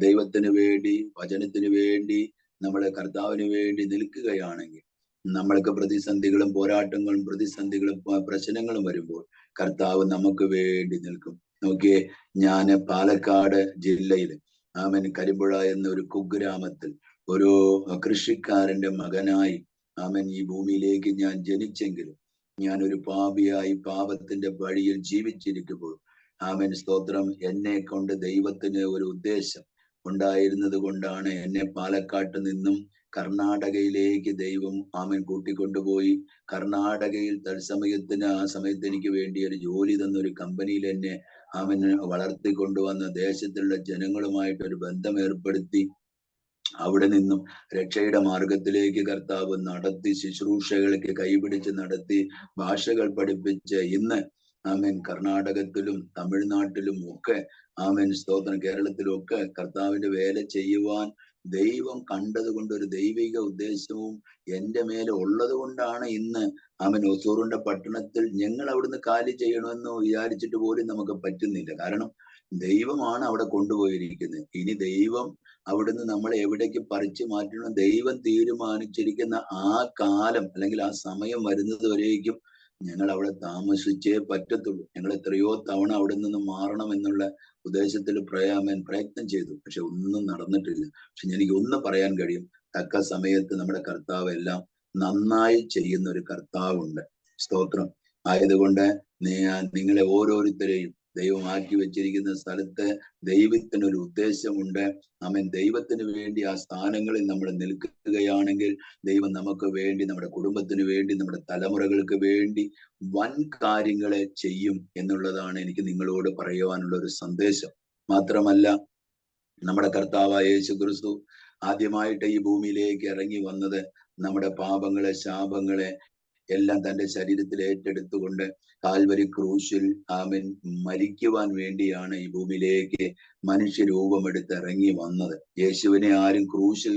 ദൈവത്തിന് വേണ്ടി, വചനത്തിന് വേണ്ടി, നമ്മളെ കർത്താവിന് വേണ്ടി നിൽക്കുകയാണെങ്കിൽ, നമ്മൾക്ക് പ്രതിസന്ധികളും പോരാട്ടങ്ങളും പ്രതിസന്ധികളും പ്രശ്നങ്ങളും വരുമ്പോൾ കർത്താവ് നമുക്ക് വേണ്ടി നിൽക്കും. നോക്കിയേ, ഞാന് പാലക്കാട് ജില്ലയിൽ, ആമൻ, കരിമ്പുഴ എന്ന ഒരു കുഗ്രാമത്തിൽ ഒരു കൃഷിക്കാരന്റെ മകനായി, ആമൻ, ഈ ഭൂമിയിലേക്ക് ഞാൻ ജനിച്ചെങ്കിലും ഞാൻ ഒരു പാപിയായി പാപത്തിന്റെ വഴിയിൽ ജീവിച്ചിരിക്കുമ്പോൾ, ആമൻ, സ്തോത്രം, എന്നെ കൊണ്ട് ദൈവത്തിന് ഒരു ഉദ്ദേശം ഉണ്ടായിരുന്നത് കൊണ്ടാണ് എന്നെ പാലക്കാട്ട് നിന്നും കർണാടകയിലേക്ക് ദൈവം, ആമൻ, കൂട്ടിക്കൊണ്ടുപോയി. കർണാടകയിൽ തത്സമയത്തിന് ആ സമയത്ത് എനിക്ക് വേണ്ടി ഒരു ജോലി തന്ന ഒരു കമ്പനിയിൽ എന്നെ, ആമൻ, വളർത്തിക്കൊണ്ടുവന്ന ദേശത്തുള്ള ജനങ്ങളുമായിട്ട് ഒരു ബന്ധം ഏർപ്പെടുത്തി അവിടെ നിന്നും രക്ഷയുടെ മാർഗത്തിലേക്ക് കർത്താവ് നടത്തി, ശുശ്രൂഷകൾക്ക് കൈപിടിച്ച് നടത്തി, ഭാഷകൾ പഠിപ്പിച്ച് ഇന്ന്, ആമേൻ, കർണാടകത്തിലും തമിഴ്നാട്ടിലും ഒക്കെ, ആമേൻ, സ്തോത്രം, കേരളത്തിലും ഒക്കെ കർത്താവിന്റെ വേല ചെയ്യുവാൻ ദൈവം കണ്ടത് കൊണ്ട്, ഒരു ദൈവിക ഉദ്ദേശവും എന്റെ മേലെ ഉള്ളത് കൊണ്ടാണ് ഇന്ന്, ആമേൻ, ഒസൂറിന്റെ പട്ടണത്തിൽ ഞങ്ങൾ അവിടുന്ന് കാലി ചെയ്യണമെന്ന് വിചാരിച്ചിട്ട് പോലും നമുക്ക് പറ്റുന്നില്ല. കാരണം ദൈവമാണ് അവിടെ കൊണ്ടുപോയിരിക്കുന്നത്. ഇനി ദൈവം അവിടുന്ന് നമ്മളെ എവിടേക്ക് പറിച്ചു മാറ്റണം ദൈവം തീരുമാനിച്ചിരിക്കുന്ന ആ കാലം അല്ലെങ്കിൽ ആ സമയം വരുന്നത് വരേക്കും ഞങ്ങൾ അവിടെ താമസിച്ചേ പറ്റത്തുള്ളൂ. ഞങ്ങൾ എത്രയോ തവണ അവിടെ നിന്ന് മാറണം എന്നുള്ള ഉദ്ദേശത്തിൽ പ്രയത്നം ചെയ്തു. പക്ഷെ ഒന്നും നടന്നിട്ടില്ല. പക്ഷെ എനിക്ക് ഒന്ന് പറയാൻ കഴിയും, തക്ക സമയത്ത് നമ്മുടെ കർത്താവ് എല്ലാം നന്നായി ചെയ്യുന്ന ഒരു കർത്താവുണ്ട്. സ്തോത്രം. ആയതുകൊണ്ട് നിങ്ങളെ ഓരോരുത്തരെയും ദൈവം ആക്കി വെച്ചിരിക്കുന്ന സ്ഥലത്ത് ദൈവത്തിനൊരു ഉദ്ദേശമുണ്ട്. ആമേൻ. ദൈവത്തിന് വേണ്ടി ആ സ്ഥാനങ്ങളിൽ നമ്മൾ നിൽക്കുകയാണെങ്കിൽ ദൈവം നമുക്ക് വേണ്ടി, നമ്മുടെ കുടുംബത്തിന് വേണ്ടി, നമ്മുടെ തലമുറകൾക്ക് വേണ്ടി വൻ കാര്യങ്ങളെ ചെയ്യും എന്നുള്ളതാണ് എനിക്ക് നിങ്ങളോട് പറയുവാനുള്ള ഒരു സന്ദേശം. മാത്രമല്ല, നമ്മുടെ കർത്താവായ യേശു ക്രിസ്തു ആദ്യമായിട്ട് ഈ ഭൂമിയിലേക്ക് ഇറങ്ങി വന്നത് നമ്മുടെ പാപങ്ങളെ, ശാപങ്ങളെ എല്ലാം തന്റെ ശരീരത്തിൽ ഏറ്റെടുത്തുകൊണ്ട് കാൽവരി ക്രൂശിൽ ആമൻ മരിക്കുവാൻ വേണ്ടിയാണ് ഈ ഭൂമിയിലേക്ക് മനുഷ്യരൂപമെടുത്ത് ഇറങ്ങി വന്നത്. യേശുവിനെ ആരും ക്രൂശിൽ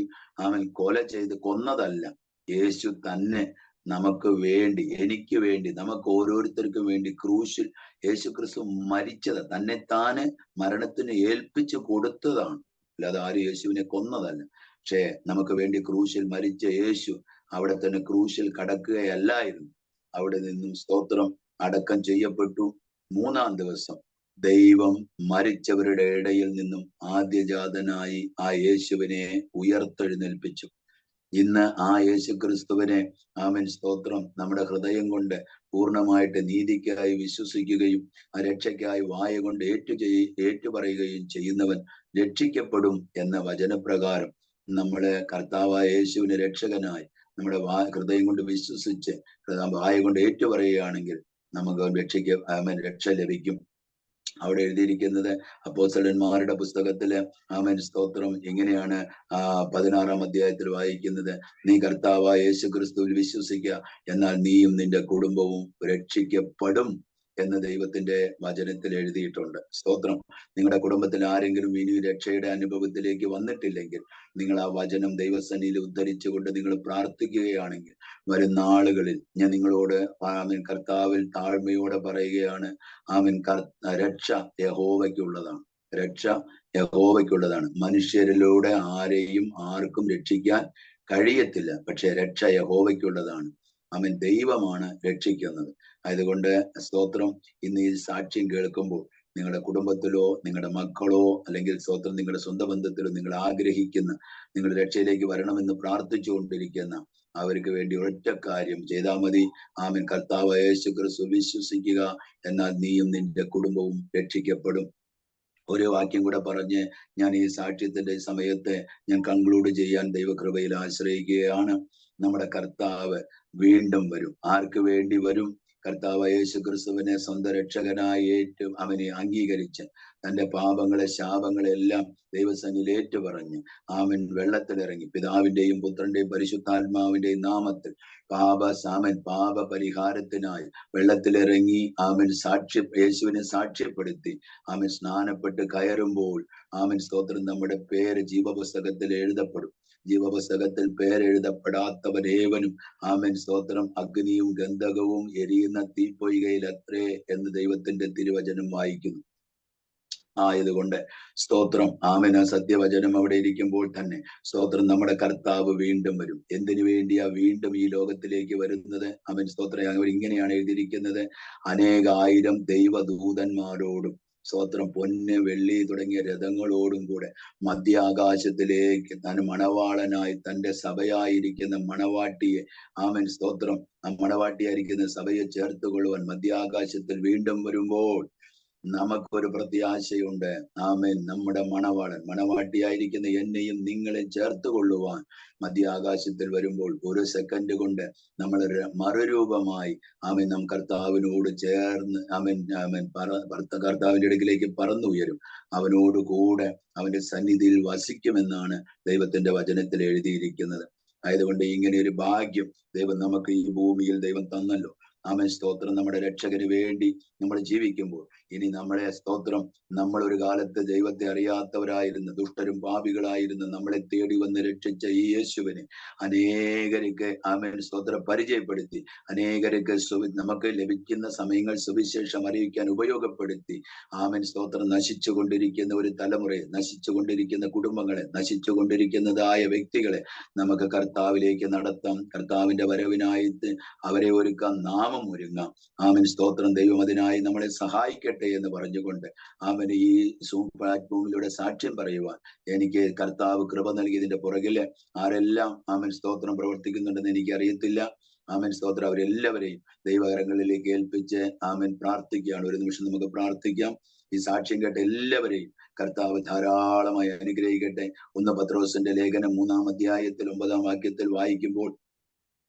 കൊല ചെയ്ത് കൊന്നതല്ല. യേശു തന്നെ നമുക്ക് വേണ്ടി, എനിക്ക് വേണ്ടി, നമുക്ക് ഓരോരുത്തർക്കും വേണ്ടി ക്രൂശിൽ യേശു ക്രിസ്തു മരിച്ചത്, തന്നെ താന് മരണത്തിന് ഏൽപ്പിച്ചു കൊടുത്തതാണ്. അല്ലാതെ ആരും യേശുവിനെ കൊന്നതല്ല. പക്ഷേ നമുക്ക് വേണ്ടി ക്രൂശിൽ മരിച്ച യേശു അവിടെ തന്നെ ക്രൂശിൽ കടക്കുകയല്ലായിരുന്നു. അവിടെ നിന്നും സ്തോത്രം അടക്കം ചെയ്യപ്പെട്ടു. 3-ാം ദിവസം ദൈവം മരിച്ചവരുടെ ഇടയിൽ നിന്നും ആദ്യജാതനായി ആ യേശുവിനെ ഉയർത്തെഴുന്നേൽപ്പിച്ചു. ഇന്ന് ആ യേശു ക്രിസ്തുവിനെ ആമേൻ സ്തോത്രം നമ്മുടെ ഹൃദയം കൊണ്ട് പൂർണ്ണമായിട്ട് നീതിക്കായി വിശ്വസിക്കുകയും ആ രക്ഷയ്ക്കായി വായ കൊണ്ട് ഏറ്റുപറയുകയും ചെയ്യുന്നവൻ രക്ഷിക്കപ്പെടും എന്ന വചനപ്രകാരം നമ്മളെ കർത്താവായ യേശുവിനെ രക്ഷകനായി നമ്മുടെ ഹൃദയം കൊണ്ട് വിശ്വസിച്ച് വായ കൊണ്ട് ഏറ്റുപറയുകയാണെങ്കിൽ നമുക്ക് രക്ഷ ലഭിക്കും. അവിടെ എഴുതിയിരിക്കുന്നത് അപ്പോസ്തലന്മാരുടെ പുസ്തകത്തില് ആമേൻ സ്തോത്രം ഇങ്ങനെയാണ് 16-ാം അധ്യായത്തിൽ വായിക്കുന്നത്, നീ കർത്താവായ യേശു ക്രിസ്തുവിൽ വിശ്വസിക്കുക, എന്നാൽ നീയും നിന്റെ കുടുംബവും രക്ഷിക്കപ്പെടും എന്ന് ദൈവത്തിന്റെ വചനത്തിൽ എഴുതിയിട്ടുണ്ട്. സ്തോത്രം. നിങ്ങളുടെ കുടുംബത്തിൽ ആരെങ്കിലും ഇനി രക്ഷയുടെ അനുഭവത്തിലേക്ക് വന്നിട്ടില്ലെങ്കിൽ നിങ്ങൾ ആ വചനം ദൈവസന്നിധിയിൽ ഉദ്ധരിച്ചുകൊണ്ട് നിങ്ങൾ പ്രാർത്ഥിക്കുകയാണെങ്കിൽ വരുന്ന നാളുകളിൽ ഞാൻ നിങ്ങളോട് ആമേൻ കർത്താവിൽ താഴ്മയോടെ പറയുകയാണ്, ആമേൻ രക്ഷ യഹോവയ്ക്കുള്ളതാണ്. രക്ഷ യഹോവയ്ക്കുള്ളതാണ്. മനുഷ്യരിലൂടെ ആരെയും ആർക്കും രക്ഷിക്കാൻ കഴിയത്തില്ല. പക്ഷെ രക്ഷ യഹോവയ്ക്കുള്ളതാണ്. ആമേൻ. ദൈവമാണ് രക്ഷിക്കുന്നത്. അതുകൊണ്ട് സ്തോത്രം, ഇന്ന് ഈ സാക്ഷ്യം കേൾക്കുമ്പോൾ നിങ്ങളുടെ കുടുംബത്തിലോ നിങ്ങളുടെ മക്കളോ അല്ലെങ്കിൽ സ്തോത്രം നിങ്ങളുടെ സ്വന്തം ബന്ധത്തിലോ നിങ്ങൾ ആഗ്രഹിക്കുന്ന, നിങ്ങൾ രക്ഷയിലേക്ക് വരണമെന്ന് പ്രാർത്ഥിച്ചുകൊണ്ടിരിക്കുന്ന അവർക്ക് വേണ്ടി ഒറ്റ കാര്യം ചെയ്താൽ മതി. ആമേൻ. കർത്താവായ യേശു ക്രിസ്തു വിശ്വസിക്കുക, എന്നാൽ നീയും നിന്റെ കുടുംബവും രക്ഷിക്കപ്പെടും. ഒരു വാക്യം കൂടെ പറഞ്ഞ് ഞാൻ ഈ സാക്ഷ്യത്തിന്റെ സമയത്ത് ഞാൻ കൺക്ലൂഡ് ചെയ്യാൻ ദൈവകൃപയിൽ ആശ്രയിക്കുകയാണ്. നമ്മുടെ കർത്താവ് വീണ്ടും വരും. ആർക്ക് വേണ്ടി വരും? കർത്താവ് യേശു ക്രിസ്തുവിനെ സ്വന്തം രക്ഷകനായി അവനെ അംഗീകരിച്ച് തന്റെ പാപങ്ങളെ, ശാപങ്ങളെ എല്ലാം ദൈവസന്നിധിയിൽ ഏറ്റുപറഞ്ഞ് ആമൻ വെള്ളത്തിലിറങ്ങി പിതാവിന്റെയും പുത്രന്റെയും പരിശുദ്ധാത്മാവിന്റെയും നാമത്തിൽ പാപ പരിഹാരത്തിനായി വെള്ളത്തിലിറങ്ങി ആമൻ യേശുവിനെ സാക്ഷ്യപ്പെടുത്തി ആമൻ സ്നാനപ്പെട്ട് കയറുമ്പോൾ ആമൻ സ്തോത്രം നമ്മുടെ പേര് ജീവപുസ്തകത്തിൽ എഴുതപ്പെടും. ജീവപുസ്തകത്തിൽ പേരെഴുതപ്പെടാത്തവൻ ഏവനും ആമേൻ സ്തോത്രം അഗ്നിയും ഗന്ധകവും എരിയുന്ന തീപ്പൊയ്കയിൽ അത്രേ എന്ന് ദൈവത്തിന്റെ തിരുവചനം വായിക്കുന്നു. ആയതുകൊണ്ട് സ്തോത്രം ആമേൻ, സത്യവചനം അവിടെ ഇരിക്കുമ്പോൾ തന്നെ സ്തോത്രം നമ്മുടെ കർത്താവ് വീണ്ടും വരും. എന്തിനു വേണ്ടിയാ വീണ്ടും ഈ ലോകത്തിലേക്ക് വരുന്നത്? ആമേൻ സ്തോത്രം അവർ ഇങ്ങനെയാണ് എഴുതിയിരിക്കുന്നത്, അനേകായിരം ദൈവദൂതന്മാരോടും സ്തോത്രം പൊന്ന് വെള്ളി തുടങ്ങിയ രഥങ്ങളോടും കൂടെ മധ്യാകാശത്തിലേക്ക് താൻ മണവാളനായി തന്റെ സഭയായിരിക്കുന്ന മണവാട്ടിയെ ആമേൻ സ്തോത്രം ആ മണവാട്ടിയായിരിക്കുന്ന സഭയെ ചേർത്തുകൊള്ളുവാൻ മധ്യാകാശത്തിൽ വീണ്ടും വരുമ്പോൾ നമുക്കൊരു പ്രത്യാശയുണ്ട്. ആമേൻ. നമ്മുടെ മണവാട്ടിയായിരിക്കുന്ന എന്നെയും നിങ്ങളെ ചേർത്ത് കൊള്ളുവാൻ മധ്യാകാശത്തിൽ വരുമ്പോൾ ഒരു സെക്കൻഡ് കൊണ്ട് നമ്മൾ മറുരൂപമായി ആമേൻ നാം കർത്താവിനോട് ചേർന്ന് ആമേൻ കർത്താവിന്റെ അടുക്കിലേക്ക് പറന്നുയരും. അവനോട് കൂടെ അവന്റെ സന്നിധിയിൽ വസിക്കുമെന്നാണ് ദൈവത്തിന്റെ വചനത്തിൽ എഴുതിയിരിക്കുന്നത്. ആയതുകൊണ്ട് ഇങ്ങനെ ഒരു ഭാഗ്യം ദൈവം നമുക്ക് ഈ ഭൂമിയിൽ ദൈവം തന്നല്ലോ. ആമേൻ സ്തോത്രം. നമ്മുടെ രക്ഷകന് വേണ്ടി നമ്മൾ ജീവിക്കുമ്പോൾ ഇനി നമ്മളെ സ്തോത്രം നമ്മൾ ഒരു കാലത്ത് ദൈവത്തെ അറിയാത്തവരായിരുന്ന ദുഷ്ടരും പാപികളായിരുന്ന നമ്മളെ തേടി വന്ന് രക്ഷിച്ച ഈ യേശുവിനെ അനേകർക്ക് ആമേൻ സ്തോത്രം പരിചയപ്പെടുത്തി അനേകർക്ക് നമുക്ക് ലഭിക്കുന്ന സമയങ്ങൾ സുവിശേഷം അറിയിക്കാൻ ഉപയോഗപ്പെടുത്തി ആമേൻ സ്തോത്രം നശിച്ചുകൊണ്ടിരിക്കുന്ന ഒരു തലമുറയെ, നശിച്ചുകൊണ്ടിരിക്കുന്ന കുടുംബങ്ങളെ, നശിച്ചുകൊണ്ടിരിക്കുന്നതായ വ്യക്തികളെ നമുക്ക് കർത്താവിലേക്ക് നടത്താം. കർത്താവിന്റെ വരവിനായിട്ട് അവരെ ഒരുക്കാം. നാം നാമം ഒരുങ്ങാം. ആമൻ സ്തോത്രം. ദൈവം അതിനായി നമ്മളെ സഹായിക്കട്ടെ എന്ന് പറഞ്ഞുകൊണ്ട് ആമൻ ഈ സൂം പ്ലാറ്റ്ഫോമിലൂടെ സാക്ഷ്യം പറയുവാൻ എനിക്ക് കർത്താവ് കൃപ നൽകിയതിന്റെ പുറകില് ആരെല്ലാം ആമൻ സ്തോത്രം പ്രവർത്തിക്കുന്നുണ്ടെന്ന് എനിക്ക് അറിയത്തില്ല. ആമൻ സ്തോത്രം. അവരെല്ലാവരെയും ദൈവകരങ്ങളിലേക്ക് ഏൽപ്പിച്ച് ആമൻ പ്രാർത്ഥിക്കുകയാണ്. ഒരു നിമിഷം നമുക്ക് പ്രാർത്ഥിക്കാം. ഈ സാക്ഷ്യം കേട്ട എല്ലാവരെയും കർത്താവ് ധാരാളമായി അനുഗ്രഹിക്കട്ടെ. 1 പത്രോസിന്റെ ലേഖനം 3-ാം അധ്യായത്തിൽ 9-ാം വാക്യത്തിൽ വായിക്കുമ്പോൾ,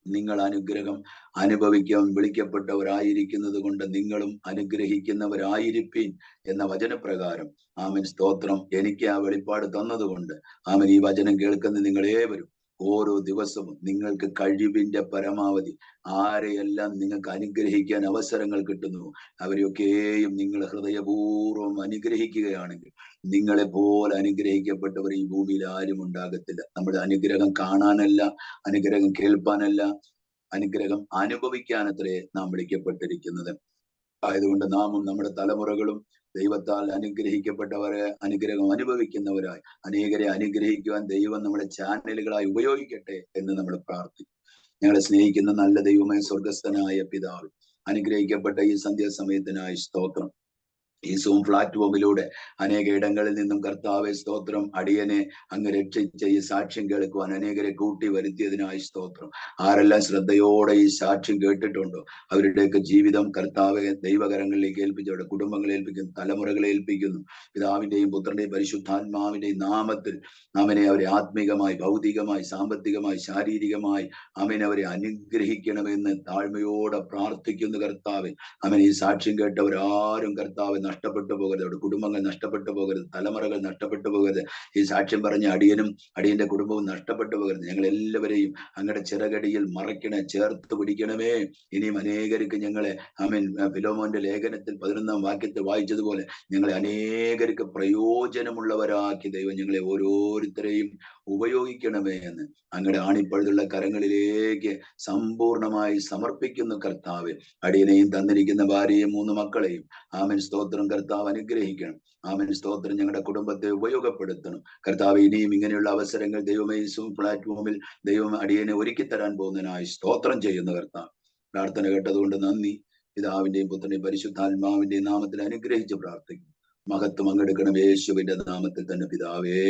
നിങ്ങൾ അനുഗ്രഹം അനുഭവിക്കാൻ വിളിക്കപ്പെട്ടവരായിരിക്കുന്നത് കൊണ്ട് നിങ്ങളും അനുഗ്രഹിക്കുന്നവരായിരിപ്പീൻ എന്ന വചനപ്രകാരം ആമൻ സ്തോത്രം എനിക്ക് ആ വെളിപ്പാട് തന്നതുകൊണ്ട് ആമൻ ഈ വചനം കേൾക്കുന്ന നിങ്ങളേവരും ഓരോ ദിവസവും നിങ്ങൾക്ക് കഴിവിന്റെ പരമാവധി ആരെയെല്ലാം നിങ്ങൾക്ക് അനുഗ്രഹിക്കാൻ അവസരങ്ങൾ കിട്ടുന്നു അവരെയൊക്കെയും നിങ്ങൾ ഹൃദയപൂർവ്വം അനുഗ്രഹിക്കുകയാണെങ്കിൽ നിങ്ങളെ പോലെ അനുഗ്രഹിക്കപ്പെട്ടവർ ഈ ഭൂമിയിൽ ആരും ഉണ്ടാകത്തില്ല. നമ്മുടെ അനുഗ്രഹം കാണാനല്ല, അനുഗ്രഹം കേൾപ്പാനല്ല, അനുഗ്രഹം അനുഭവിക്കാനത്രേ നാം വിളിക്കപ്പെട്ടിരിക്കുന്നത്. ആയതുകൊണ്ട് നാമും നമ്മുടെ തലമുറകളും ദൈവത്താൽ അനുഗ്രഹിക്കപ്പെട്ടവരെ അനുഗ്രഹം അനുഭവിക്കുന്നവരായി അനേകരെ അനുഗ്രഹിക്കുവാൻ ദൈവം നമ്മുടെ ചാനലുകളായി ഉപയോഗിക്കട്ടെ എന്ന് നമ്മൾ പ്രാർത്ഥിക്കും. ഞങ്ങളെ സ്നേഹിക്കുന്ന നല്ല ദൈവമേ, സ്വർഗസ്ഥനായ പിതാവ്, അനുഗ്രഹിക്കപ്പെട്ട ഈ സന്ധ്യാസമയത്തിനായി സ്തോത്രം. ഈ സൂം പ്ലാറ്റ്ഫോമിലൂടെ അനേക ഇടങ്ങളിൽ നിന്നും കർത്താവെ സ്തോത്രം, അടിയനെ അങ്ങ് രക്ഷിച്ച ഈ സാക്ഷ്യം കേൾക്കുവാൻ അനേകരെ കൂട്ടി വരുത്തിയതിനായി സ്തോത്രം. ആരെല്ലാം ശ്രദ്ധയോടെ ഈ സാക്ഷ്യം കേട്ടിട്ടുണ്ടോ അവരുടെയൊക്കെ ജീവിതം കർത്താവെ ദൈവകരങ്ങളിലേക്ക് ഏൽപ്പിച്ചു, അവരുടെ കുടുംബങ്ങളെ ഏൽപ്പിക്കുന്നു, തലമുറകളെ ഏൽപ്പിക്കുന്നു. പിതാവിന്റെയും പുത്രന്റെയും പരിശുദ്ധാത്മാവിന്റെയും നാമത്തിൽ അവരെ ആത്മീകമായി, ഭൗതികമായി, സാമ്പത്തികമായി, ശാരീരികമായി അവരെ അനുഗ്രഹിക്കണമെന്ന് താഴ്മയോടെ പ്രാർത്ഥിക്കുന്നു കർത്താവെ. ഈ സാക്ഷ്യം കേട്ടവരാരും കർത്താവ് നഷ്ടപ്പെട്ടു പോകരുത്, അവരുടെ കുടുംബങ്ങൾ നഷ്ടപ്പെട്ടു പോകരുത്, തലമുറകൾ നഷ്ടപ്പെട്ടു പോകരുത്. ഈ സാക്ഷ്യം പറഞ്ഞ അടിയനും അടിയന്റെ കുടുംബവും നഷ്ടപ്പെട്ടു പോകരുത്. ഞങ്ങൾ എല്ലാവരെയും അങ്ങയുടെ ചിറകടിയിൽ മറയ്ക്കണേ, ചേർത്ത് പിടിക്കണമേ. ഇനിയും അനേകർക്ക് ഞങ്ങളെ ഫിലോമോന്റെ ലേഖനത്തിൽ 11-ാം വാക്യത്തിൽ വായിച്ചതുപോലെ ഞങ്ങളെ അനേകർക്ക് പ്രയോജനമുള്ളവരാക്കി ദൈവം ഞങ്ങളെ ഓരോരുത്തരെയും ഉപയോഗിക്കണമേ എന്ന് അങ്ങയുടെ ആണിപ്പഴുതുള്ള കരങ്ങളിലേക്ക് സമ്പൂർണമായി സമർപ്പിക്കുന്നു കർത്താവ്. അടിയനെയും തന്നിരിക്കുന്ന ഭാര്യയും 3 മക്കളെയും ആമൻ സ്തോത്രം കർത്താവ് അനുഗ്രഹിക്കണം. ആമൻ സ്തോത്രം. ഞങ്ങളുടെ കുടുംബത്തെ ഉപയോഗപ്പെടുത്തണം കർത്താവ്. ഇനിയും ഇങ്ങനെയുള്ള അവസരങ്ങൾ ദൈവമേ സൂം പ്ലാറ്റ്ഫോമിൽ ദൈവം അടിയനെ ഒരുക്കി തരാൻ പോകുന്നതിനായി സ്തോത്രം ചെയ്യുന്ന കർത്താവ്. പ്രാർത്ഥന കേട്ടതുകൊണ്ട് നന്ദി. പിതാവിന്റെയും പുത്രന്റെയും പരിശുദ്ധാത്മാവിന്റെയും നാമത്തിൽ അനുഗ്രഹിച്ച് പ്രാർത്ഥിക്കും. മഹത്വം അങ്ങെടുക്കണം യേശുവിന്റെ നാമത്തിൽ തന്നെ പിതാവേ.